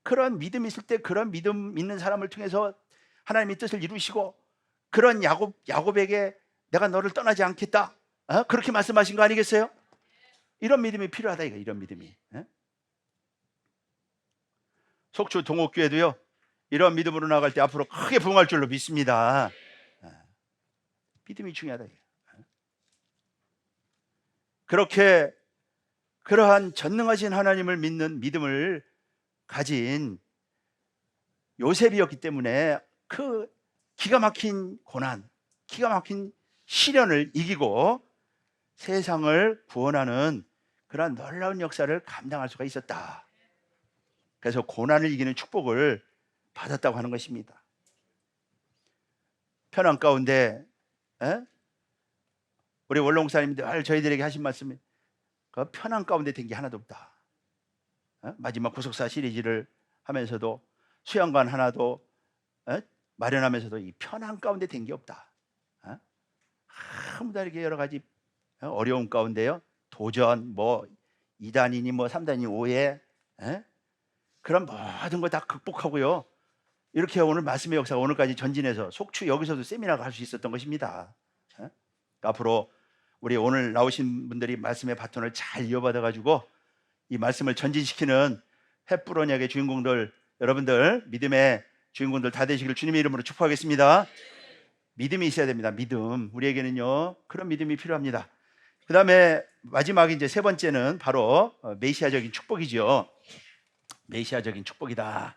그런 믿음이 있을 때 그런 믿음 있는 사람을 통해서 하나님의 뜻을 이루시고 그런 야곱에게 내가 너를 떠나지 않겠다, 그렇게 말씀하신 거 아니겠어요? 이런 믿음이 필요하다 이거. 이런 믿음이. 속초 동옥교회도요, 이런 믿음으로 나아갈 때 앞으로 크게 부흥할 줄로 믿습니다. 믿음이 중요하다. 그렇게 그러한 전능하신 하나님을 믿는 믿음을 가진 요셉이었기 때문에 그 기가 막힌 고난, 기가 막힌 시련을 이기고 세상을 구원하는 그러한 놀라운 역사를 감당할 수가 있었다. 그래서 고난을 이기는 축복을 받았다고 하는 것입니다. 편안 가운데 우리 원로 목사님들 저희들에게 하신 말씀이 그 편안 가운데 된 게 하나도 없다. 마지막 구속사 시리즈를 하면서도 수양관 하나도 마련하면서도 이 편안 가운데 된 게 없다. 아무 다르게 여러 가지 어려움 가운데요, 도전, 뭐 2단이니 뭐 3단이 오해, 그런 모든 거 다 극복하고요, 이렇게 오늘 말씀의 역사가 오늘까지 전진해서 속추 여기서도 세미나가 할 수 있었던 것입니다. 앞으로 우리 오늘 나오신 분들이 말씀의 바톤을 잘 이어받아 가지고 이 말씀을 전진시키는 횃불 언약의 주인공들, 여러분들 믿음의 주인공들 다 되시길 주님의 이름으로 축복하겠습니다. 믿음이 있어야 됩니다. 믿음. 우리에게는요 그런 믿음이 필요합니다. 그 다음에 마지막 이제 세 번째는 바로 메시아적인 축복이죠. 메시아적인 축복이다.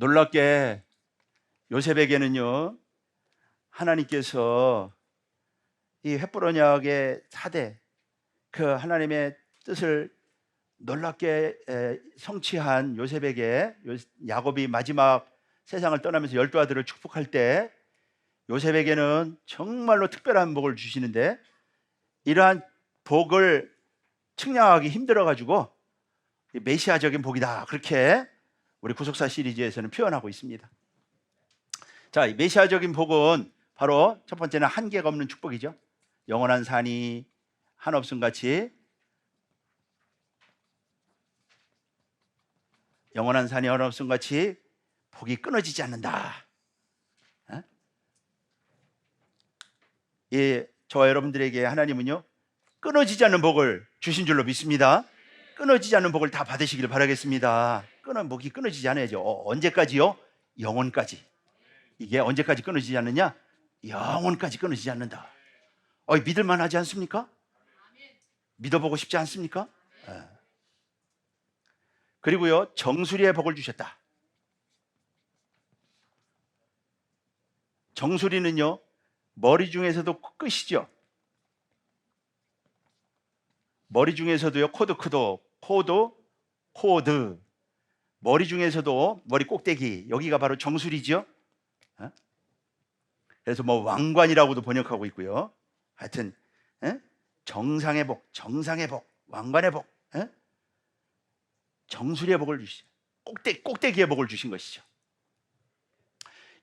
놀랍게 요셉에게는요, 하나님께서 이 횃불 언약의 4대 그 하나님의 뜻을 놀랍게 성취한 요셉에게, 야곱이 마지막 세상을 떠나면서 12아들을 축복할 때 요셉에게는 정말로 특별한 복을 주시는데, 이러한 복을 측량하기 힘들어 가지고 메시아적인 복이다, 그렇게 우리 구속사 시리즈에서는 표현하고 있습니다. 자, 이 메시아적인 복은 바로 첫 번째는 한계가 없는 축복이죠. 영원한 산이 한없음 같이, 영원한 산이 한없음 같이 복이 끊어지지 않는다. 예, 저와 여러분들에게 하나님은요, 끊어지지 않는 복을 주신 줄로 믿습니다. 끊어지지 않는 복을 다 받으시길 바라겠습니다. 복이 끊어지지 않아야죠. 언제까지요? 영원까지. 이게 언제까지 끊어지지 않느냐? 영원까지 끊어지지 않는다. 믿을만 하지 않습니까? 믿어보고 싶지 않습니까? 그리고요, 정수리의 복을 주셨다. 정수리는요, 머리 중에서도 끝이죠. 머리 중에서도요, 코드, 머리 중에서도 머리 꼭대기, 여기가 바로 정수리죠. 그래서 뭐 왕관이라고도 번역하고 있고요. 하여튼 정상의 복, 왕관의 복, 정수리의 복을 주시죠. 꼭대기의 복을 주신 것이죠.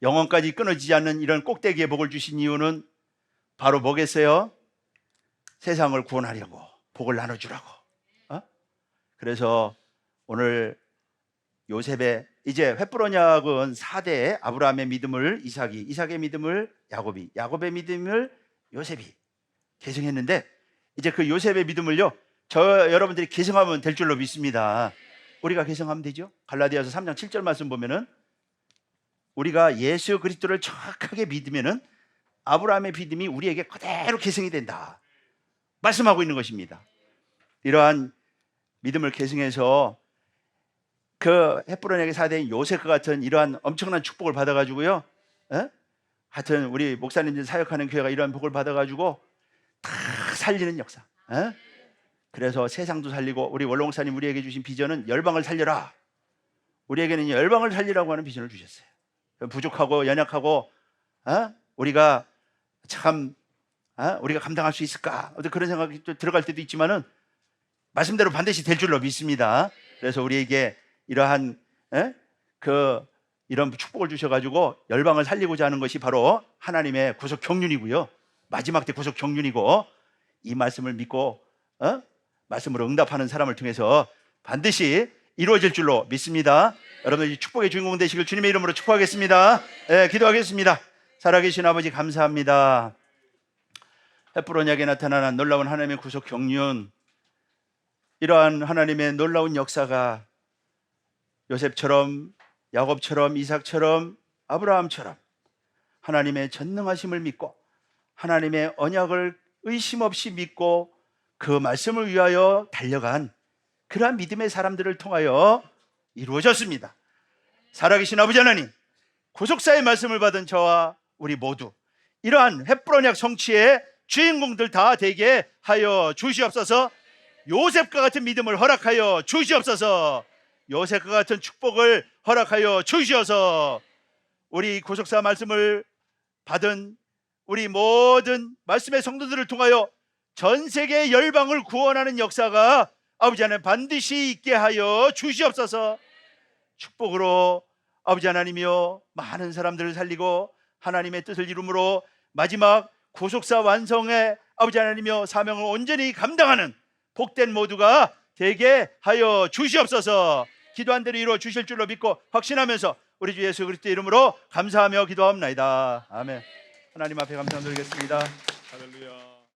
영원까지 끊어지지 않는 이런 꼭대기의 복을 주신 이유는 바로 뭐겠어요? 세상을 구원하려고, 복을 나눠주라고. 그래서 오늘 요셉의, 이제 횃불 언약은 4대 아브라함의 믿음을 이삭의 믿음을 야곱의 믿음을 요셉이 계승했는데, 이제 그 요셉의 믿음을요, 여러분들이 계승하면 될 줄로 믿습니다. 우리가 계승하면 되죠. 갈라디아서 3장 7절 말씀 보면은, 우리가 예수 그리스도를 정확하게 믿으면은 아브라함의 믿음이 우리에게 그대로 계승이 된다 말씀하고 있는 것입니다. 이러한 믿음을 계승해서 그 횃불 언약의 4대인 요셉과 같은 이러한 엄청난 축복을 받아가지고요, 하여튼 우리 목사님들 사역하는 교회가 이러한 복을 받아가지고 다 살리는 역사. 그래서 세상도 살리고, 우리 원로목사님 우리에게 주신 비전은 열방을 살려라. 우리에게는 열방을 살리라고 하는 비전을 주셨어요. 부족하고 연약하고 우리가 참 우리가 감당할 수 있을까, 그런 생각이 또 들어갈 때도 있지만은 말씀대로 반드시 될 줄로 믿습니다. 그래서 우리에게 이러한 이런 축복을 주셔가지고 열방을 살리고자 하는 것이 바로 하나님의 구속 경륜이고요, 마지막 때 구속 경륜이고, 이 말씀을 믿고 말씀으로 응답하는 사람을 통해서 반드시 이루어질 줄로 믿습니다. 여러분, 이 축복의 주인공 되시길 주님의 이름으로 축복하겠습니다. 기도하겠습니다. 살아계신 아버지, 감사합니다. 횃불 언약에 나타나는 놀라운 하나님의 구속 경륜, 이러한 하나님의 놀라운 역사가 요셉처럼, 야곱처럼, 이삭처럼, 아브라함처럼 하나님의 전능하심을 믿고 하나님의 언약을 의심 없이 믿고 그 말씀을 위하여 달려간 그러한 믿음의 사람들을 통하여 이루어졌습니다. 살아계신 아버지 하나님, 구속사의 말씀을 받은 저와 우리 모두 이러한 횃불 언약 성취의 주인공들 다 되게 하여 주시옵소서. 요셉과 같은 믿음을 허락하여 주시옵소서. 요셉과 같은 축복을 허락하여 주시어서 우리 구속사 말씀을 받은 우리 모든 말씀의 성도들을 통하여 전 세계 열방을 구원하는 역사가 아버지 하나님 반드시 있게 하여 주시옵소서. 축복으로 아버지 하나님이여 많은 사람들을 살리고 하나님의 뜻을 이루므로 마지막 구속사 완성의 아버지 하나님이여 사명을 온전히 감당하는 복된 모두가 되게 하여 주시옵소서. 기도한 대로 이루어 주실 줄로 믿고 확신하면서 우리 주 예수 그리스도의 이름으로 감사하며 기도합나이다. 아멘. 하나님 앞에 감사드리겠습니다. 할렐루야.